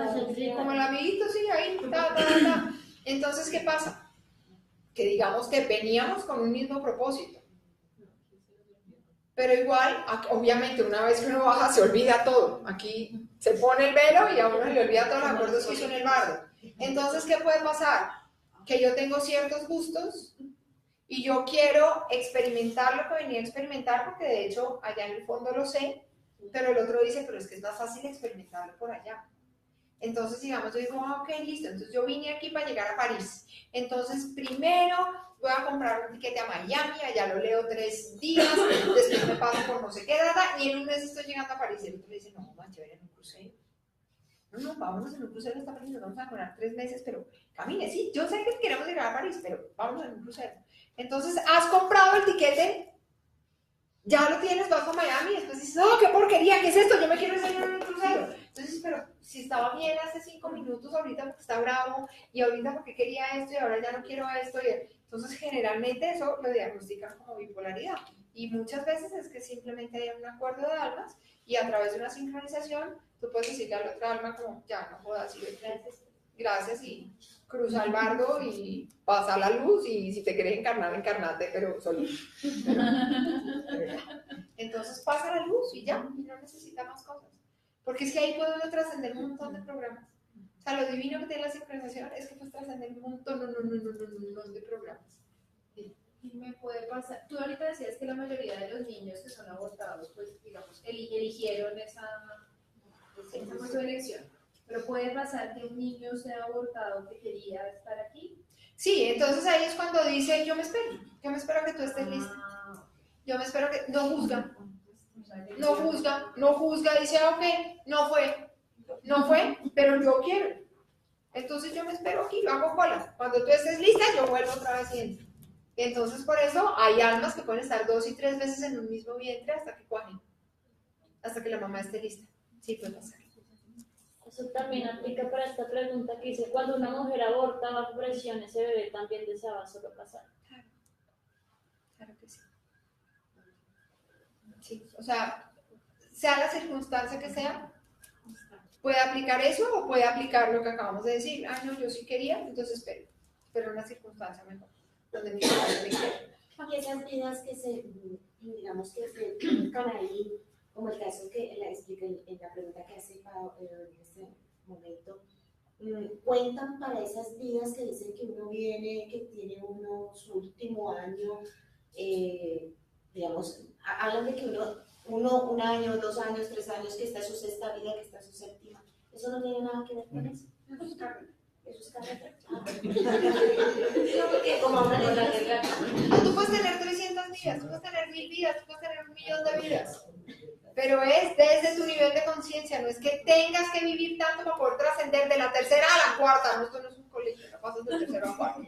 como el amiguito, sí, ahí, ta, ta, ta. Entonces, ¿qué pasa? Que digamos que veníamos con un mismo propósito. Pero igual, obviamente, una vez que uno baja, se olvida todo. Aquí se pone el velo y a uno le olvida todos los acuerdos que hizo en el bardo. Entonces, ¿qué puede pasar? Que yo tengo ciertos gustos y yo quiero experimentar lo que venía a experimentar, porque de hecho, allá en el fondo lo sé, pero el otro dice, pero es que es más fácil experimentarlo por allá. Entonces, digamos, yo digo, ok, listo, entonces yo vine aquí para llegar a París. Entonces, primero voy a comprar un tiquete a Miami, allá lo leo 3 días, después me paso por no sé qué data, y en un mes estoy llegando a París. Y el otro le dice, no, man, chévere, en un crucero. No, vámonos en un crucero esta París, nos vamos a demorar 3 meses, pero camine, sí, yo sé que queremos llegar a París, pero vámonos en un crucero. Entonces, has comprado el tiquete, ya lo tienes, vas a Miami, y después dices, no, qué porquería, ¿qué es esto? Yo me quiero ir en un crucero. Entonces, pero si estaba bien hace 5 minutos, ahorita porque está bravo, y ahorita porque quería esto, y ahora ya no quiero esto. Entonces, generalmente eso lo diagnostican como bipolaridad. Y muchas veces es que simplemente hay un acuerdo de almas, y a través de una sincronización, tú puedes decirle a la otra alma como, ya, no jodas, y gracias, y cruza el bardo, y pasa la luz, y si te quieres encarnar, encárnate, pero solito. Entonces pasa la luz y ya, y no necesita más cosas. Porque es que ahí puede uno trascender un montón de programas. O sea, lo divino que tiene la sincronización es que puedes trascender un montón de programas. Y me puede pasar, tú ahorita decías que la mayoría de los niños que son abortados, pues digamos, eligieron esa fue su elección. Pero puede pasar que un niño sea abortado que quería estar aquí. Sí, entonces ahí es cuando dice, yo me espero que tú estés lista. Yo me espero que, no juzga, dice, ok, no fue, pero yo quiero. Entonces yo me espero aquí, lo hago cola. Cuando tú estés lista, yo vuelvo otra vez y entro. Entonces, por eso hay almas que pueden estar 2 y 3 veces en un mismo vientre hasta que cuajen, hasta que la mamá esté lista. Sí, puede pasar. Eso también aplica para esta pregunta que dice, cuando una mujer aborta bajo presión, ese bebé también deseaba solo pasar. Claro que sí. Sí, o sea la circunstancia que sea, puede aplicar eso o puede aplicar lo que acabamos de decir. Ah, no, yo sí quería, entonces espero una circunstancia mejor, donde mi padre me quiera. Y esas vidas que digamos que se publican ahí, como el caso que la explica en la pregunta que hace Pau en este momento, cuentan para esas vidas que dicen que uno viene, que tiene uno su último año, digamos, hablan de que uno 1 año, 2 años, 3 años, que está su sexta vida, que está su séptima. Eso no tiene nada que ver con eso. Eso es carne. Eso es carrera. No, porque como hablan de la guerra. Tú puedes tener 300 vidas, tú puedes tener 1000 vidas, tú puedes tener 1.000.000 de vidas. Pero es desde tu nivel de conciencia, no es que tengas que vivir tanto para poder trascender de la tercera a la cuarta. No, esto no es un colegio, no pasas de tercero a cuarto.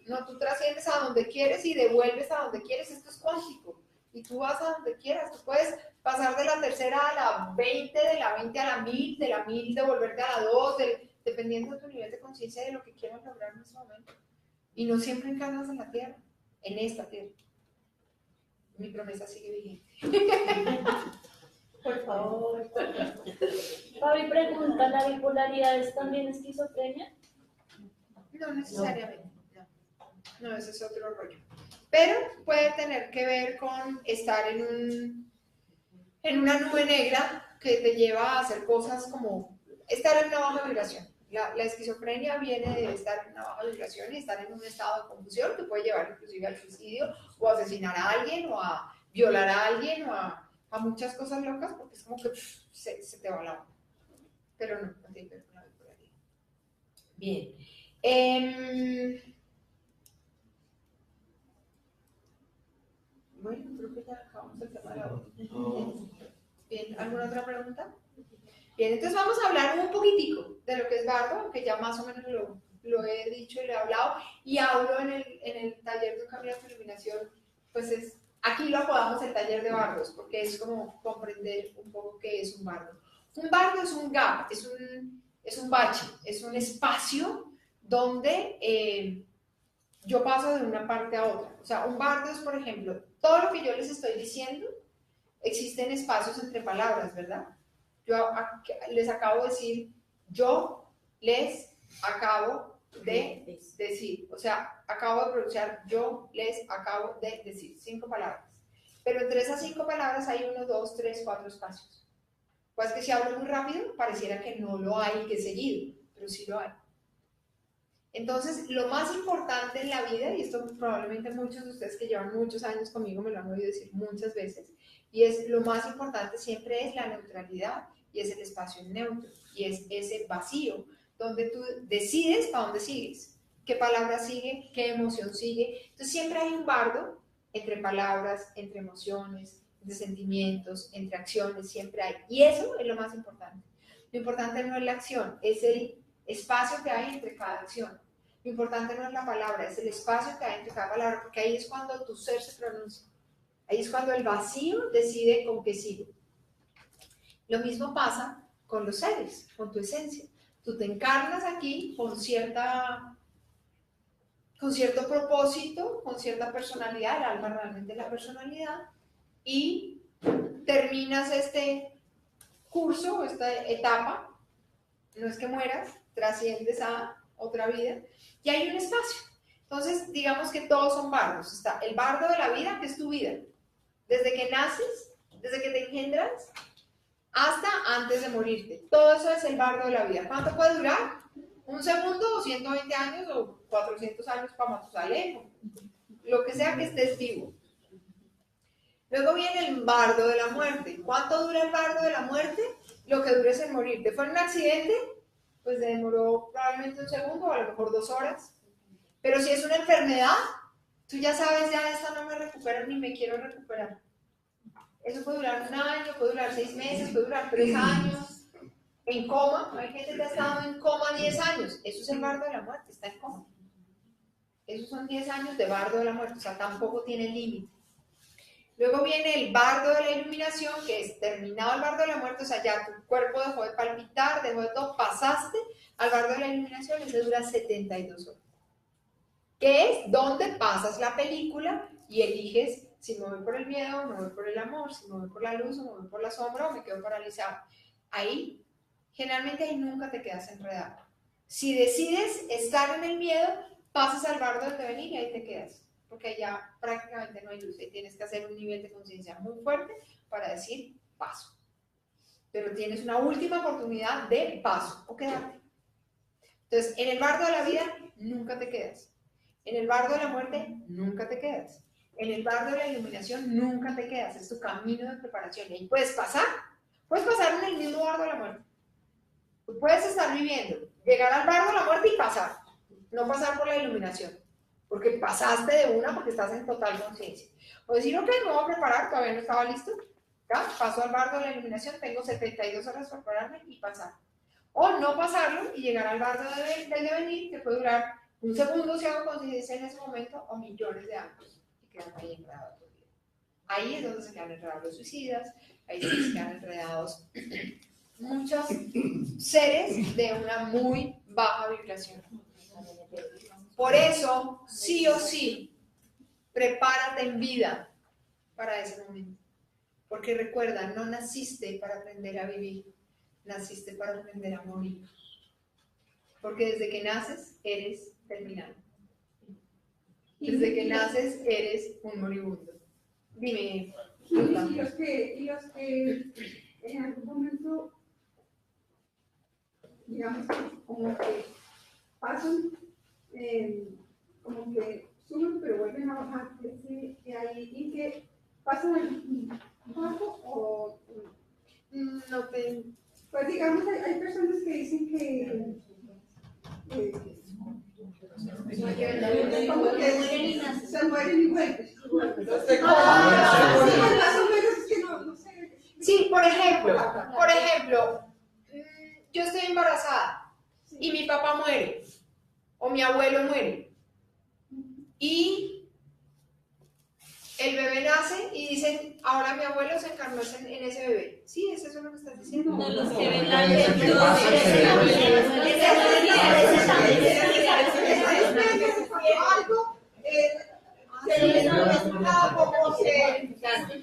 No, tú trasciendes a donde quieres y devuelves a donde quieres. Esto es cuántico. Y tú vas a donde quieras. Tú puedes pasar de la tercera a la 20, de la 20 a la 1000, de la 1000 devolverte a la 2, dependiendo de tu nivel de conciencia de lo que quieras lograr en ese momento. Y no siempre encarnas en la tierra, en esta tierra. Mi promesa sigue vigente. Por favor. Fabi pregunta, ¿la bipolaridad es también esquizofrenia? No necesariamente, no, ese es otro rollo. Pero puede tener que ver con estar en una nube negra que te lleva a hacer cosas como estar en una baja vibración. La esquizofrenia viene de estar en una baja vibración y estar en un estado de confusión que puede llevar inclusive al suicidio o a asesinar a alguien o a violar a alguien o a muchas cosas locas porque es como que se te va la onda. Pero no tiene que ver con la bipolaridad. Bien. Bueno, creo que ya acabamos el tema de la voz. Bien, ¿alguna otra pregunta? Bien, entonces vamos a hablar un poquitico de lo que es bardo, que ya más o menos lo he dicho y lo he hablado, y hablo en el taller de un camino de iluminación, pues aquí lo apodamos el taller de bardos, porque es como comprender un poco qué es un bardo. Un bardo es un gap, es un bache, es un espacio donde yo paso de una parte a otra. O sea, un bardo es, por ejemplo, todo lo que yo les estoy diciendo, existen espacios entre palabras, ¿verdad? Yo les acabo de decir, yo les acabo de decir. O sea, acabo de pronunciar, yo les acabo de decir. 5 palabras. Pero entre esas 5 palabras hay 1, 2, 3, 4 espacios. Pues que si hablo muy rápido, pareciera que no lo hay que seguir, pero sí lo hay. Entonces, lo más importante en la vida, y esto probablemente muchos de ustedes que llevan muchos años conmigo me lo han oído decir muchas veces, y es lo más importante siempre es la neutralidad, y es el espacio neutro, y es ese vacío, donde tú decides para dónde sigues, qué palabra sigue, qué emoción sigue. Entonces, siempre hay un bardo entre palabras, entre emociones, entre sentimientos, entre acciones, siempre hay. Y eso es lo más importante. Lo importante no es la acción, es el espacio que hay entre cada acción. Lo importante no es la palabra, es el espacio que hay entre cada palabra, porque ahí es cuando tu ser se pronuncia. Ahí es cuando el vacío decide con qué sigo. Lo mismo pasa con los seres, con tu esencia. Tú te encarnas aquí con cierto propósito, con cierta personalidad, el alma realmente es la personalidad, y terminas este curso, esta etapa, no es que mueras, trasciendes a otra vida, y hay un espacio. Entonces, digamos que todos son bardos. Está el bardo de la vida, que es tu vida. Desde que naces, desde que te engendras, hasta antes de morirte. Todo eso es el bardo de la vida. ¿Cuánto puede durar? ¿Un segundo, o 120 años, o 400 años para Matusalén? Lo que sea que estés vivo. Luego viene el bardo de la muerte. ¿Cuánto dura el bardo de la muerte? Lo que dures en morirte. ¿Fue en un accidente? Pues demoró probablemente un segundo, o a lo mejor 2 horas. Pero si es una enfermedad, tú ya sabes, ya esta no me recupero ni me quiero recuperar. Eso puede durar 1 año, puede durar 6 meses, puede durar 3 años. En coma, hay gente que ha estado en coma 10 años. Eso es el bardo de la muerte, está en coma. Esos son 10 años de bardo de la muerte, o sea, tampoco tiene límite. Luego viene el bardo de la iluminación, que es terminado el bardo de la muerte, o sea, ya tu cuerpo dejó de palpitar, dejó de todo, pasaste al bardo de la iluminación, ese dura 72 horas. Que es donde pasas la película y eliges si me voy por el miedo, me voy por el amor, si me voy por la luz, o me voy por la sombra, o me quedo paralizado. Ahí, generalmente ahí nunca te quedas enredado. Si decides estar en el miedo, pasas al bardo del devenir y ahí te quedas, porque allá prácticamente no hay luz y tienes que hacer un nivel de conciencia muy fuerte para decir paso. Pero tienes una última oportunidad de paso o quedarte. Entonces, en el bardo de la vida nunca te quedas. En el bardo de la muerte nunca te quedas. En el bardo de la iluminación nunca te quedas. Es tu camino de preparación. Y ahí puedes pasar en el mismo bardo de la muerte. Tú puedes estar viviendo, llegar al bardo de la muerte y pasar. No pasar por la iluminación, porque pasaste de una porque estás en total conciencia. O decir, ok, me voy a preparar, todavía no estaba listo. ¿Ya? Paso al bardo de la iluminación, tengo 72 horas para prepararme y pasar. O no pasarlo y llegar al bardo del devenir, que puede durar un segundo si hago conciencia en ese momento, o millones de años, y quedan ahí enredados. Ahí es donde se quedan enredados los suicidas, ahí es donde se quedan enredados muchos seres de una muy baja vibración. Por eso, sí o sí, prepárate en vida para ese momento. Porque recuerda, no naciste para aprender a vivir, naciste para aprender a morir. Porque desde que naces, eres terminal. Desde que naces, eres un moribundo. Dime, y los que en algún momento, digamos, como que pasan, como que suben pero vuelven a bajar, que ahí y que pasan el bajo o no te... Pues digamos, hay personas que dicen que como que se mueren y vuelven. Más o menos es que no sé. Sí, por ejemplo, yo estoy embarazada y mi papá muere o mi abuelo muere y el bebé nace y dicen, ahora mi abuelo se encarnó en ese bebé. Sí, ¿es eso lo que estás diciendo? No, los que ven la Algo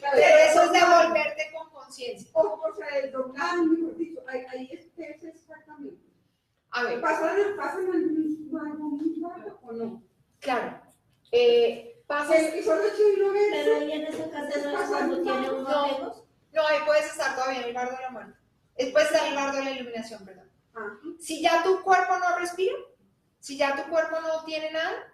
pero eso es devolverte con conciencia. o sea, el doblar, mejor dicho, ahí es exactamente. A ver, ¿Pasan al mismo o no? claro. Pasas... Y solo si uno ve Pero ahí en ese caso no es cuando tiene unos apegos. No, ahí puedes estar todavía en el bardo de la muerte. Puedes estar en el bardo de la iluminación, perdón. Si ya tu cuerpo no respira, si ya tu cuerpo no tiene nada,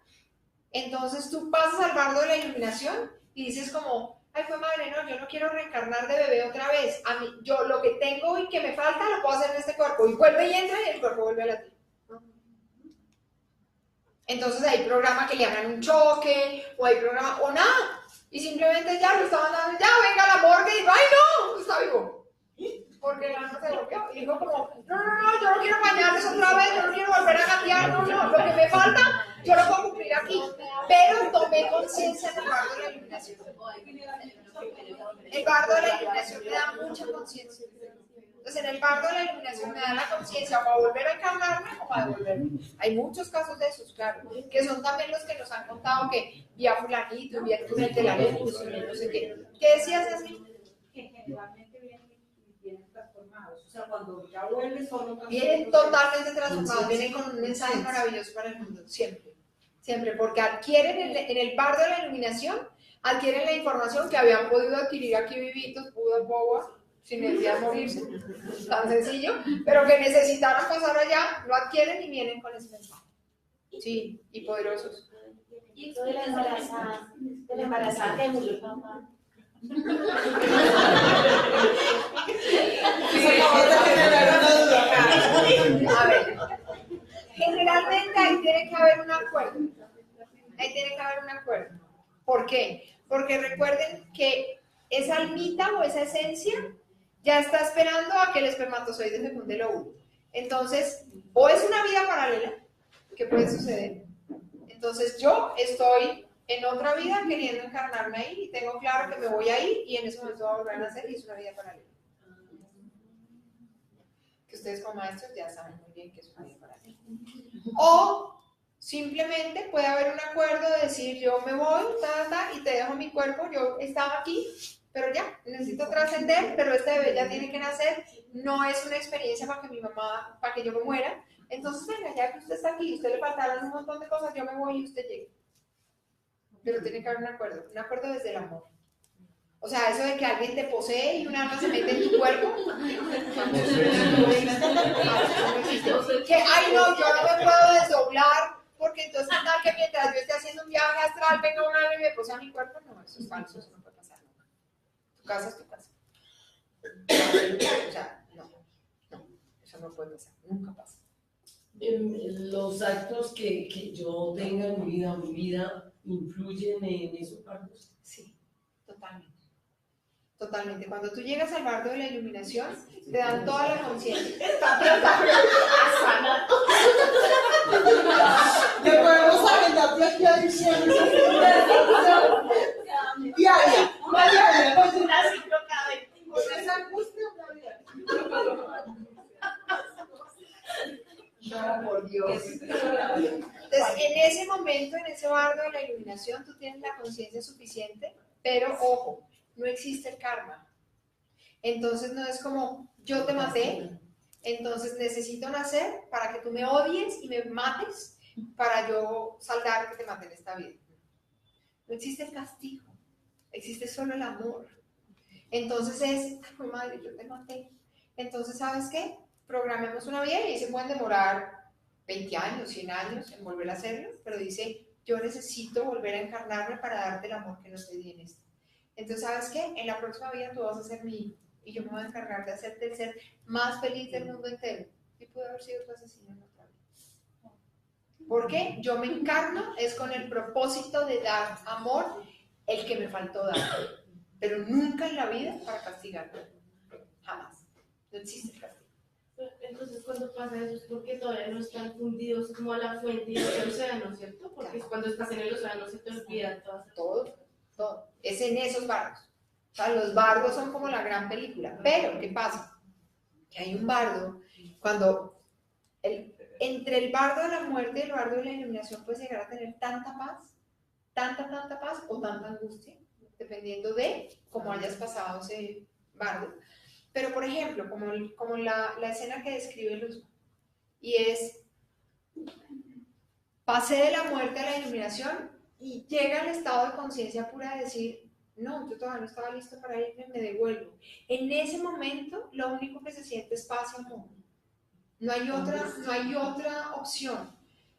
entonces tú pasas al bardo de la iluminación y dices como, ay, pues madre, no, yo no quiero reencarnar de bebé otra vez. A mí, yo lo que tengo y que me falta lo puedo hacer en este cuerpo. Y vuelve y entra y el cuerpo vuelve a latir. Entonces hay programas que le hagan un choque, o hay programas, o nada. Y simplemente ya lo estaban dando, ya venga la morgue y digo, ay no, está vivo. Porque el alma se bloqueó. Y dijo como, no, yo no quiero bañarles otra vez, yo no quiero volver a gatear, no, lo que me falta, yo lo puedo cumplir aquí. Pero tomé conciencia en el bardo de la iluminación. El bardo de la iluminación me da mucha conciencia. Entonces, en el bardo de la iluminación me da la conciencia para volver a encarnarme o para devolverme. Hay muchos casos de esos, claro, que son también los que nos han contado que vía fulanito, vía el túnel de la luz, no sé qué. ¿Qué decías así? Que generalmente vienen transformados. O sea, cuando ya vuelves solo vienen totalmente transformados, vienen con un mensaje maravilloso para el mundo, siempre. Siempre, porque adquieren en el bardo de la iluminación, adquieren la información que habían podido adquirir aquí vivitos, pudo boba, sin necesidad de morirse, tan sencillo, pero que necesitaron pasar allá, lo adquieren y vienen con ese mensaje. Sí, y poderosos. Y de la embarazada que murió el papá. A ver, generalmente ahí tiene que haber un acuerdo. ¿Por qué? Porque recuerden que esa almita o esa esencia ya está esperando a que el espermatozoide fecunde el óvulo. Entonces, o es una vida paralela, que puede suceder. Entonces yo estoy en otra vida queriendo encarnarme ahí y tengo claro que me voy a ir y en ese momento voy a volver a nacer y es una vida paralela. Que ustedes como maestros ya saben muy bien que es una vida paralela. O simplemente puede haber un acuerdo de decir yo me voy, y te dejo mi cuerpo, yo estaba aquí, pero ya, necesito trascender, pero este bebé ya tiene que nacer, no es una experiencia para que mi mamá, para que yo me muera, entonces venga, ya que usted está aquí, usted le faltaron un montón de cosas, yo me voy y usted llega. Pero tiene que haber un acuerdo desde el amor. O sea, eso de que alguien te posee y un alma se mete en tu cuerpo. Que, ay no, yo no me puedo desdoblar, porque entonces tal que mientras yo esté haciendo un viaje astral venga un alma y me posee a mi cuerpo. No, eso es falso, eso no puede pasar nunca. Tu casa es tu casa. O sea, no, eso no puede pasar, nunca pasa. Los actos que yo tenga en mi vida influyen en esos actos. Sí, totalmente. Totalmente. Cuando tú llegas al bardo de la iluminación, te dan toda la conciencia. Le podemos agendar de aquí a diciembre. Diaria, una diaria. Con esa angustia, una diaria. No, por Dios. Entonces, en ese momento, en ese bardo de la iluminación, tú tienes la conciencia suficiente, pero ojo, no existe el karma. Entonces no es como yo te maté, entonces necesito nacer para que tú me odies y me mates para yo saldar que te maté en esta vida. No existe el castigo, existe solo el amor. Entonces es, ay madre, yo te maté. Entonces, ¿sabes qué? Programemos una vida y ahí se pueden demorar 20 años, 100 años en volver a hacerlo, pero dice, yo necesito volver a encarnarme para darte el amor que no te di en esta. Entonces, ¿sabes qué? En la próxima vida tú vas a ser mi hijo y yo me voy a encargar de hacerte el ser más feliz del mundo entero. Y pude haber sido tu asesino en otra vida. ¿Por qué? Yo me encarno es con el propósito de dar amor, el que me faltó dar, pero nunca en la vida para castigarme. Jamás. No existe el castigo. Entonces, cuando pasa eso es porque todavía no están fundidos como a la fuente y al océano, ¿cierto? Porque cuando estás en el océano se te olvidan todas. Todo. Es en esos bardos. O sea, los bardos son como la gran película. Pero, ¿qué pasa? Que hay un bardo, cuando entre el bardo de la muerte y el bardo de la iluminación puedes llegar a tener tanta paz o tanta angustia, dependiendo de cómo hayas pasado ese bardo. Pero, por ejemplo, como la escena que describe Luzma, y es, pasé de la muerte a la iluminación y llega al estado de conciencia pura de decir, no, yo todavía no estaba listo para irme, me devuelvo. En ese momento, lo único que se siente es paz y amor. No hay otra opción.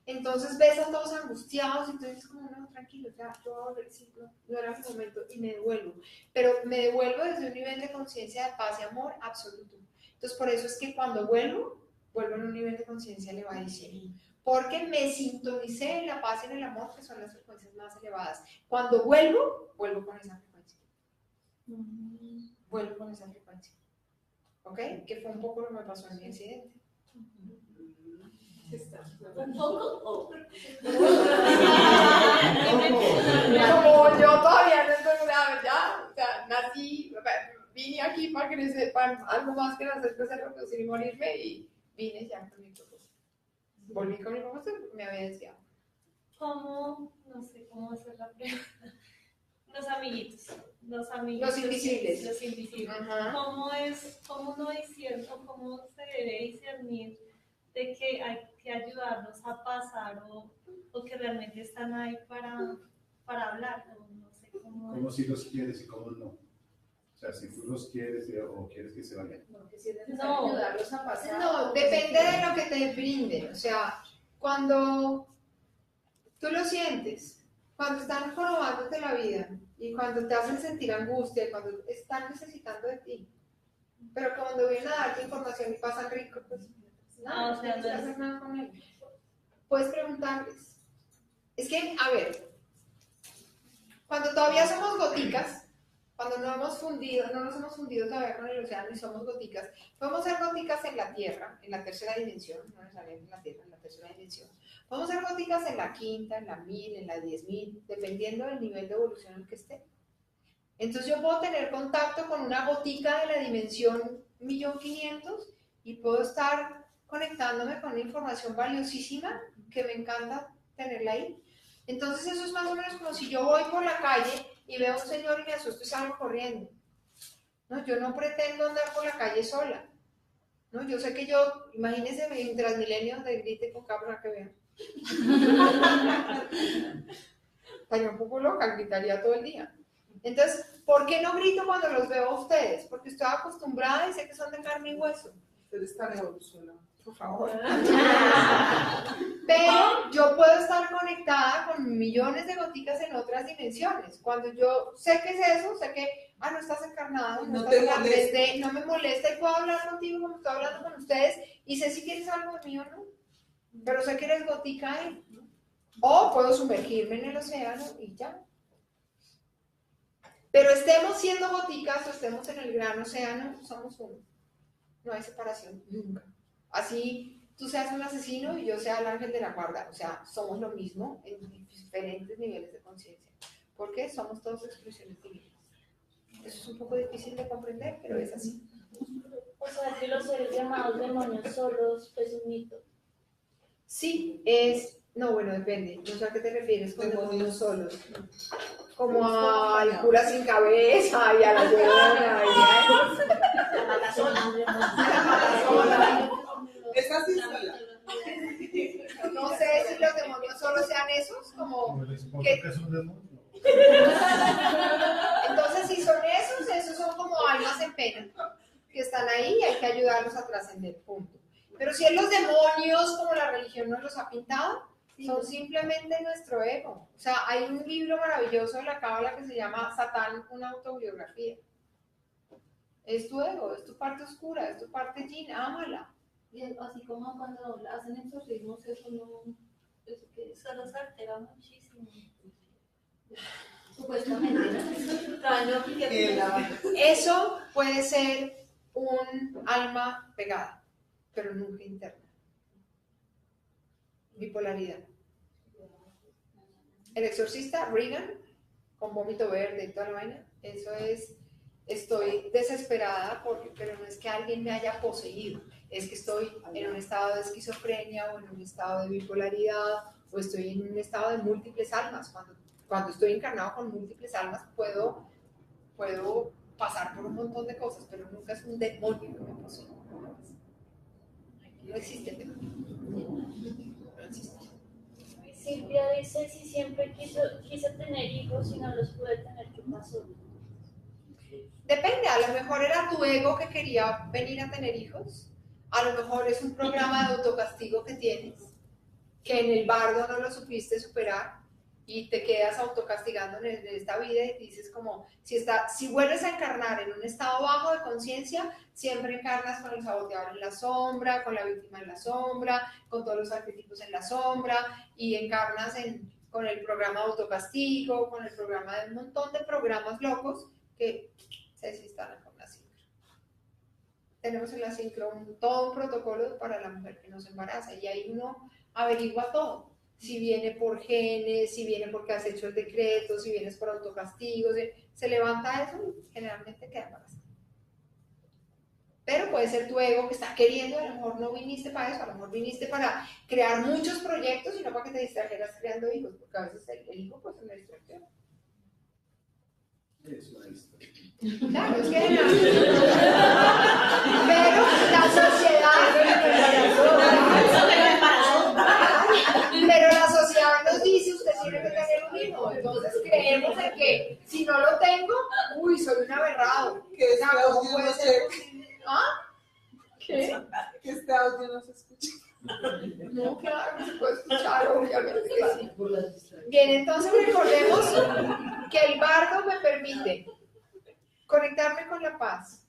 Entonces ves a todos angustiados y tú dices como, no, tranquilo, ya, yo voy a volver, sí, no era mi momento y me devuelvo. Pero me devuelvo desde un nivel de conciencia de paz y amor absoluto. Entonces por eso es que cuando vuelvo en un nivel de conciencia elevadísimo. Porque me sintonicé en la paz y en el amor, que son las frecuencias más elevadas. Cuando vuelvo con esa frecuencia. Vuelvo con esa frecuencia. ¿Ok? Que fue un poco lo que me pasó en mi accidente. ¿Un poco? Como yo todavía no estoy ya, o sea, nací, vine aquí para crecer, para algo más que nacer, crecer, reproducir y morirme, y vine ya con mi propósito. Volví con mi propósito porque me había desviado. ¿Cómo? No sé cómo hacer la pregunta. Los amiguitos. Los invisibles. Los invisibles. Ajá. ¿Cómo uno discierne, cómo se debe discernir de que hay que ayudarlos a pasar o que realmente están ahí para hablar? No sé cómo. Como si los quieres y cómo no. O sea, si tú los quieres o quieres que se vayan. No, que si es necesario ayudarlos a pasar. No, depende de lo que te brinden. O sea, cuando tú lo sientes, cuando están jorobándote la vida y cuando te hacen sentir angustia, cuando están necesitando de ti, pero cuando vienen a darte información y pasan rico, pues nada, no tienes que hacer nada con ellos. Puedes preguntarles. Es que, a ver, cuando todavía somos goticas, cuando no nos hemos fundido todavía con el océano y somos goticas, podemos ser goticas en la Tierra, en la tercera dimensión, no necesariamente en la Tierra, en la tercera dimensión, Podemos hacer góticas en la 5.000, en la 1.000, en la 10.000, dependiendo del nivel de evolución en el que esté. Entonces yo puedo tener contacto con una gotica de la dimensión 1.500.000 y puedo estar conectándome con una información valiosísima que me encanta tenerla ahí. Entonces eso es más o menos como si yo voy por la calle y veo a un señor y me asusto y salgo corriendo. No, yo no pretendo andar por la calle sola. No, yo sé que yo, imagínense en Transmilenio de grite con cámara que vean. Estaría un poco loca, gritaría todo el día. Entonces, ¿por qué no grito cuando los veo a ustedes? Porque estoy acostumbrada y sé que son de carne y hueso. Ustedes están evolucionados. Por favor. Pero yo puedo estar conectada con millones de goticas en otras dimensiones. Cuando yo sé que es eso, sé que, no estás encarnado, no estás en la 3D, no me molesta y puedo hablar contigo como estoy hablando con ustedes y sé si quieres algo de mí o no. Pero sé que eres gotica ahí. O puedo sumergirme en el océano y ya. Pero estemos siendo goticas o estemos en el gran océano, somos uno. No hay separación, nunca. Así tú seas un asesino y yo sea el ángel de la guarda. O sea, somos lo mismo en diferentes niveles de conciencia. Porque somos todos expresiones divinas. Eso es un poco difícil de comprender, pero es así. O sea, que los seres llamados demonios solos es un mito. Sí, es... No, bueno, depende. No sé a qué te refieres con demonios solos. Como al cura sin cabeza y a la llorona. La matasola. Es así sola. No sé si los demonios solo sean esos, como que es un demonio. Entonces, si son esos son como almas en pena, que están ahí y hay que ayudarlos a trascender, punto. Pero si es los demonios, como la religión nos los ha pintado, son simplemente nuestro ego. O sea, hay un libro maravilloso de la Cábala que se llama Satán, una autobiografía. Es tu ego, es tu parte oscura, es tu parte yin, ámala. Y así como cuando hacen exorcismos, eso que solo se altera muchísimo. Supuestamente, ¿no? Eso puede ser un alma pegada, pero nunca interna. Bipolaridad. El exorcista Regan, con vómito verde y toda la vaina, eso es, estoy desesperada, pero no es que alguien me haya poseído, es que estoy en un estado de esquizofrenia o en un estado de bipolaridad o estoy en un estado de múltiples almas. Cuando estoy encarnado con múltiples almas puedo pasar por un montón de cosas, pero nunca es un demonio que me posee. No existe el demonio. No existe. Silvia dice, si siempre quise tener hijos y no los pude tener, ¿qué pasó? Depende, a lo mejor era tu ego que quería venir a tener hijos, a lo mejor es un programa de autocastigo que tienes, que en el bardo no lo supiste superar y te quedas autocastigando en esta vida y dices como, si vuelves a encarnar en un estado bajo de conciencia, siempre encarnas con el saboteador en la sombra, con la víctima en la sombra, con todos los arquetipos en la sombra y encarnas con el programa de autocastigo, con el programa de un montón de programas locos que se desinstalan con la sincro. Tenemos en la sincro todo un protocolo para la mujer que nos embaraza y ahí uno averigua todo. Si viene por genes, si viene porque has hecho el decreto, si vienes por autocastigo, se levanta eso y generalmente queda embarazada. Pero puede ser tu ego que está queriendo, a lo mejor no viniste para eso, a lo mejor viniste para crear muchos proyectos y no para que te distrajeras creando hijos, porque a veces el hijo puede ser una distracción. Es una historia. Claro, es que pero la sociedad nos dice, usted tiene que tener un hijo, entonces creemos en que si no lo tengo, soy un aberrado. Que este audio no se... ¿Ah? ¿Qué? Que este audio no se escucha. No, claro, no se puede escuchar, obviamente que sí. Bien, entonces recordemos que el bardo me permite conectarme con la paz,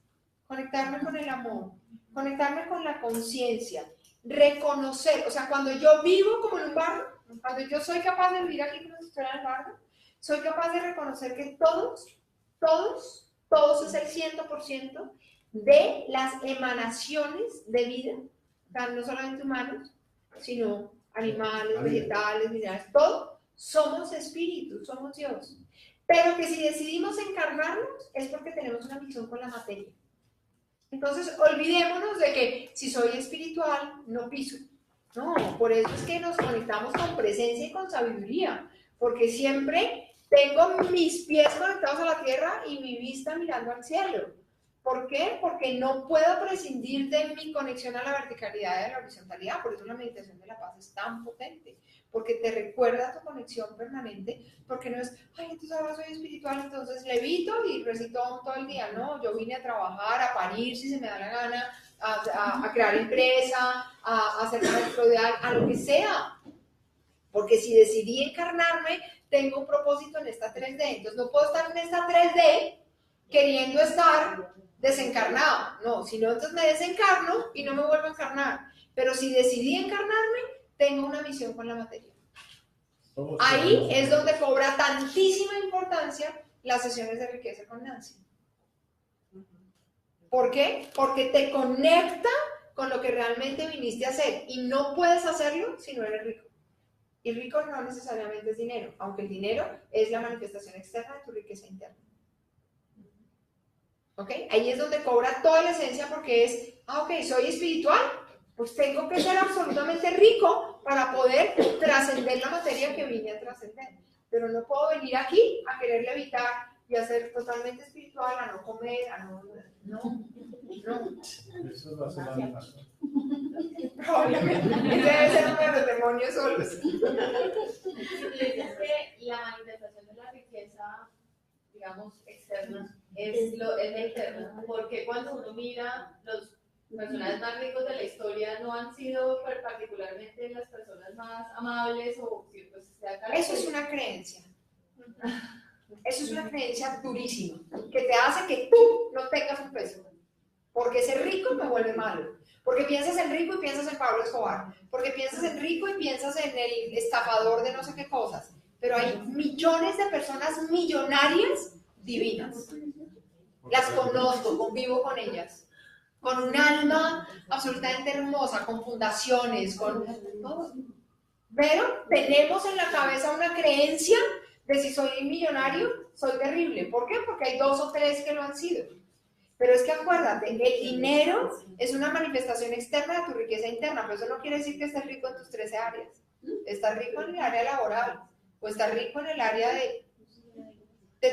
conectarme con el amor, conectarme con la conciencia, reconocer, o sea, cuando yo vivo como en un bardo, cuando yo soy capaz de vivir aquí como si estuviera en el bardo, soy capaz de reconocer que todos es el 100% de las emanaciones de vida, o sea, no solamente humanos, sino animales, vegetales, minerales, todo, somos espíritus, somos Dios. Pero que si decidimos encarnarnos es porque tenemos una misión con la materia. Entonces, olvidémonos de que si soy espiritual, no piso. No, por eso es que nos conectamos con presencia y con sabiduría, porque siempre tengo mis pies conectados a la tierra y mi vista mirando al cielo. ¿Por qué? Porque no puedo prescindir de mi conexión a la verticalidad y a la horizontalidad. Por eso la meditación de la paz es tan potente, porque te recuerda tu conexión permanente, porque no es, ay, entonces ahora soy espiritual, entonces levito y recito todo el día. No, yo vine a trabajar, a parir si se me da la gana, a crear empresa, a hacer maestro de algo, a lo que sea. Porque si decidí encarnarme, tengo un propósito en esta 3D. Entonces no puedo estar en esta 3D queriendo estar desencarnado. No, si no, entonces me desencarno y no me vuelvo a encarnar. Pero si decidí encarnarme, tengo una misión con la materia. Ahí es donde cobra tantísima importancia las sesiones de riqueza con Nancy. ¿Por qué? Porque te conecta con lo que realmente viniste a hacer y no puedes hacerlo si no eres rico. Y rico no necesariamente es dinero, aunque el dinero es la manifestación externa de tu riqueza interna. ¿Ok? Ahí es donde cobra toda la esencia porque es, ok, soy espiritual, pues tengo que ser absolutamente rico para poder trascender la materia que vine a trascender. Pero no puedo venir aquí a querer levitar y a ser totalmente espiritual, a no comer, a no. Eso lo hace la misma. Probablemente. Ese debe ser uno de los demonios solos. Es que la manifestación de la riqueza, digamos, externa, es la interna. Porque cuando uno mira, los personajes más ricos de la historia no han sido particularmente las personas más amables o pues, eso es una creencia. Eso es una creencia durísima, que te hace que tú no tengas un peso. Porque ser rico me vuelve malo. Porque piensas en rico y piensas en Pablo Escobar. Porque piensas en rico y piensas en el estafador de no sé qué cosas. Pero hay millones de personas millonarias divinas. Las conozco, convivo con ellas. Con un alma absolutamente hermosa, con fundaciones, con todo. Pero tenemos en la cabeza una creencia de si soy millonario, soy terrible. ¿Por qué? Porque hay 2 o 3 que lo han sido. Pero es que acuérdate, el dinero es una manifestación externa de tu riqueza interna, pero eso no quiere decir que estés rico en tus 13 áreas. Estás rico en el área laboral, o estás rico en el área de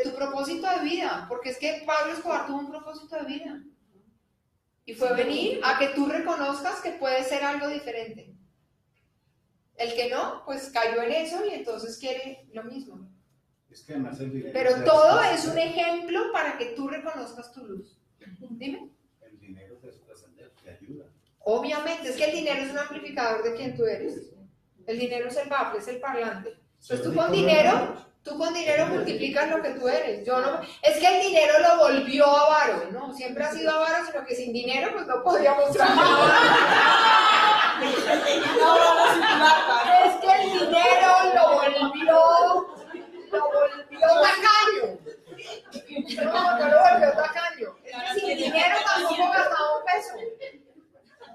tu propósito de vida, porque es que Pablo Escobar tuvo un propósito de vida. Y fue venir a que tú reconozcas que puede ser algo diferente. El que no, pues cayó en eso y entonces quiere lo mismo. Es que además el dinero. Pero todo es un ejemplo para que tú reconozcas tu luz. Dime. El dinero te hace trascender, te ayuda. Obviamente, es que el dinero es un amplificador de quien tú eres. El dinero es el bafle, es el parlante. Entonces tú con dinero multiplicas lo que tú eres. Yo no, es que el dinero lo volvió avaro, ¿no? Siempre ha sido avaro, sino que sin dinero pues no podíamos trabajar. Es que el dinero lo volvió tacaño. No lo volvió tacaño. Es que sin dinero tampoco gastaba un peso.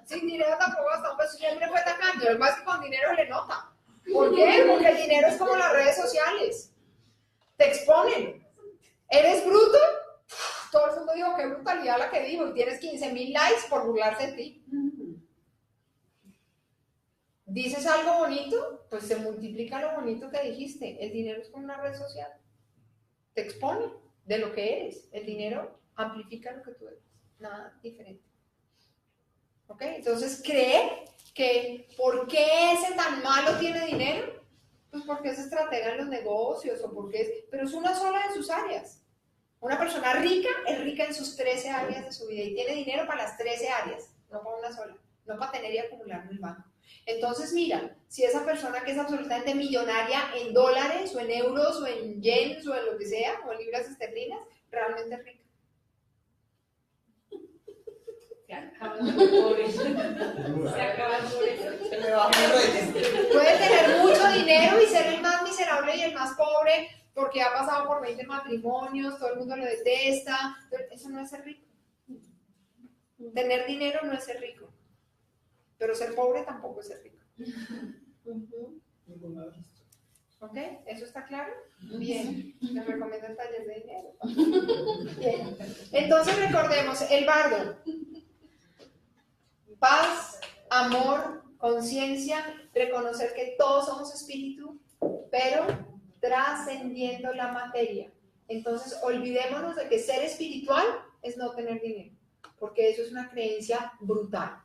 Sin dinero tampoco gastaba un peso. Siempre fue tacaño. Lo que pasa es que con dinero le nota. ¿Por qué? Porque el dinero es como las redes sociales. Te exponen. ¿Eres bruto? Todo el mundo dijo, qué brutalidad la que dijo. Y tienes 15,000 likes por burlarse de ti. ¿Dices algo bonito? Pues se multiplica lo bonito que dijiste. El dinero es como una red social. Te expone de lo que eres. El dinero amplifica lo que tú eres. Nada diferente. ¿Ok? Entonces, cree que ¿por qué ese tan malo tiene dinero? Pues porque es estratega en los negocios o porque es... Pero es una sola de sus áreas. Una persona rica es rica en sus 13 áreas de su vida y tiene dinero para las 13 áreas, no para una sola. No para tener y acumular en el banco. Entonces, mira, si esa persona que es absolutamente millonaria en dólares o en euros o en yens o en lo que sea, o en libras esterlinas, realmente es rica. Se acaban los pobres. Se acaban por eso. Se me bajó el rollo. Puede tener mucho dinero y ser el más miserable y el más pobre porque ha pasado por 20 matrimonios, todo el mundo lo detesta. Eso no es ser rico. Tener dinero no es ser rico. Pero ser pobre tampoco es ser rico. Ninguna de las dos. ¿Ok? ¿Eso está claro? Bien. Les recomiendo el taller de dinero. Bien. Entonces recordemos, el bardo. Paz, amor, conciencia, reconocer que todos somos espíritu, pero trascendiendo la materia. Entonces, olvidémonos de que ser espiritual es no tener dinero, porque eso es una creencia brutal.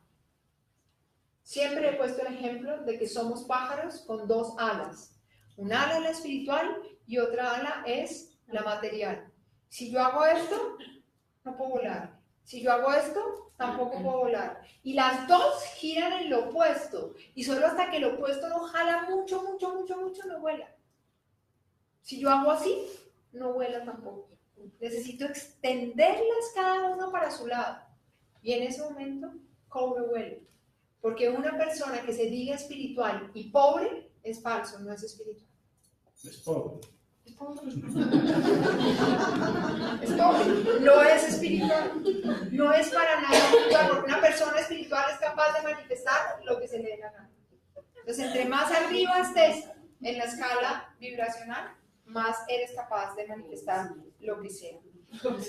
Siempre he puesto el ejemplo de que somos pájaros con dos alas. Una ala es la espiritual y otra ala es la material. Si yo hago esto, no puedo volar. Si yo hago esto, tampoco puedo volar. Y las dos giran en lo opuesto. Y solo hasta que el opuesto no jala mucho, no vuela. Si yo hago así, no vuela tampoco. Necesito extenderlas cada una para su lado. Y en ese momento, cobro vuelo. Porque una persona que se diga espiritual y pobre es falso, no es espiritual. Es pobre. Es pobre. Es pobre. No es espiritual. No es para nada espiritual, porque una persona espiritual es capaz de manifestar lo que se le dé la gana. Entonces, entre más arriba estés en la escala vibracional, más eres capaz de manifestar lo que sea.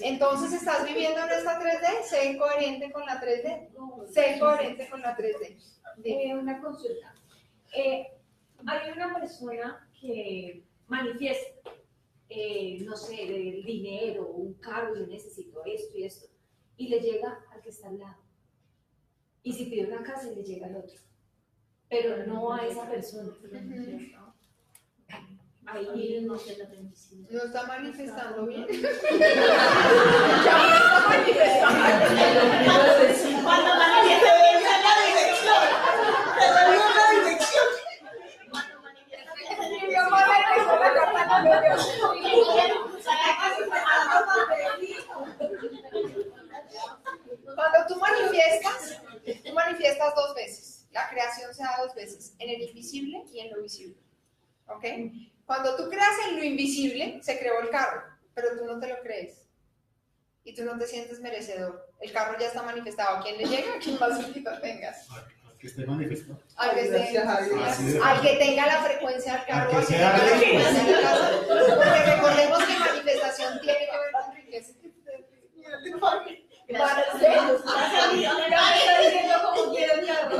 Entonces, ¿estás viviendo en esta 3D? Sé coherente con la 3D. Sé coherente con la 3D. Una consulta. Hay una persona que manifiesta, no sé, del dinero, un cargo, yo necesito esto y esto, y le llega al que está al lado. Y si pide una casa, le llega al otro, pero no a esa persona. Ahí no se la bendición. No está manifestando bien. Ya no está manifestando. Cuando manifiesta bien, es la dirección. Te doy una dirección. Cuando tú manifiestas dos veces. La creación se da dos veces, en el invisible y en lo visible. ¿Ok? Cuando tú creas en lo invisible, se creó el carro, pero tú no te lo crees. Y tú no te sientes merecedor. El carro ya está manifestado. ¿A quién le llega? ¿A quién más cerquita tengas? Al que esté manifestado. Al que tenga la frecuencia del carro, al que tenga la frecuencia de la casa. Porque recordemos que manifestación tiene que ver con riqueza. Está diciendo como quiere el carro.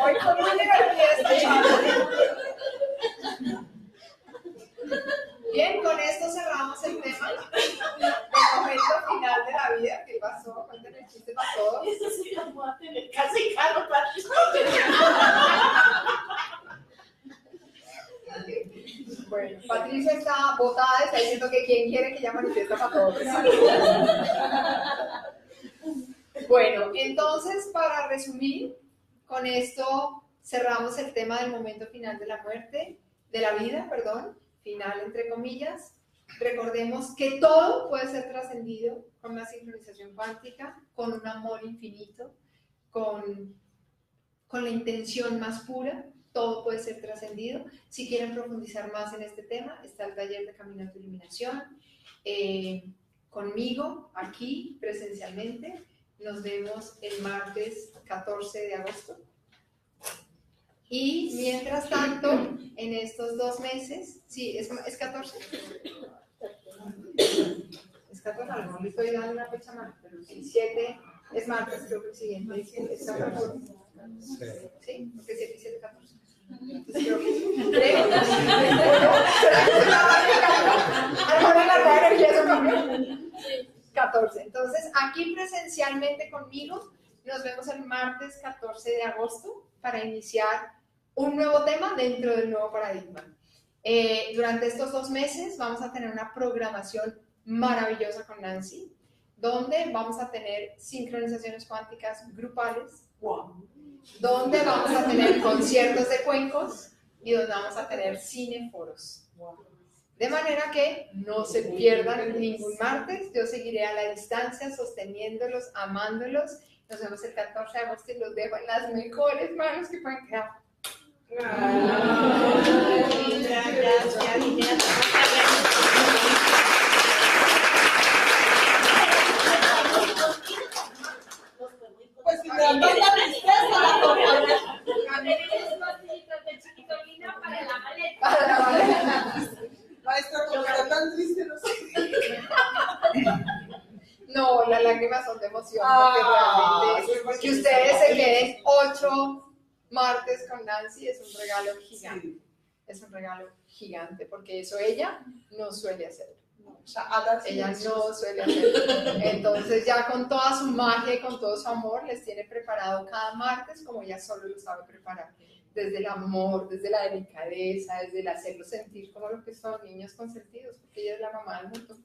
Hoy fue muy divertida esta charla. Bien, con esto cerramos el tema del momento final de la vida. ¿Qué pasó? Cuéntenme el chiste para todos. Eso sí, vamos a tener casi carro para Bueno, Patricia está botada, está diciendo que quién quiere que ella manifiesta para todos. Bueno, entonces, para resumir, con esto cerramos el tema del momento final de la muerte, de la vida, perdón, final entre comillas. Recordemos que todo puede ser trascendido con una sincronización cuántica, con un amor infinito, con la intención más pura. Todo puede ser trascendido. Si quieren profundizar más en este tema, está el taller de Camino a tu Iluminación. Conmigo, aquí, presencialmente. Nos vemos el martes 14 de agosto. Y mientras tanto, en estos 2 meses, ¿sí? ¿Es 14? Es 14, a lo mejor le estoy dando una fecha mal, pero sí, 7 es martes, creo que el siguiente es 14. ¿Sí? Porque 7 y 7 es 14. Entonces creo que ahora la rueda de energía eso cambió. 14. Entonces, aquí presencialmente conmigo, nos vemos el martes 14 de agosto para iniciar un nuevo tema dentro del nuevo paradigma. Durante estos 2 meses vamos a tener una programación maravillosa con Nancy, donde vamos a tener sincronizaciones cuánticas grupales, donde vamos a tener conciertos de cuencos y donde vamos a tener cineforos. De manera que no se pierdan ningún martes. Yo seguiré a la distancia, sosteniéndolos, amándolos. Nos vemos el 14 de agosto y los dejo en las mejores manos que puedan quedar. Pues emoción, porque realmente que ustedes se queden 8 martes con Nancy es un regalo gigante. Sí. Es un regalo gigante, porque eso ella no suele hacer. O sea, hagan Ella silencio. no suele hacerlo. Entonces ya con toda su magia y con todo su amor les tiene preparado cada martes como ella solo lo sabe preparar. Desde el amor, desde la delicadeza, desde el hacerlo sentir como lo que son niños consentidos, porque ella es la mamá del mundo.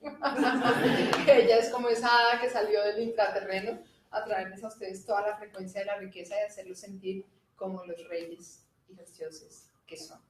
Ella es como esa hada que salió del intraterreno a traerles a ustedes toda la frecuencia de la riqueza y hacerlos sentir como los reyes y los dioses que son.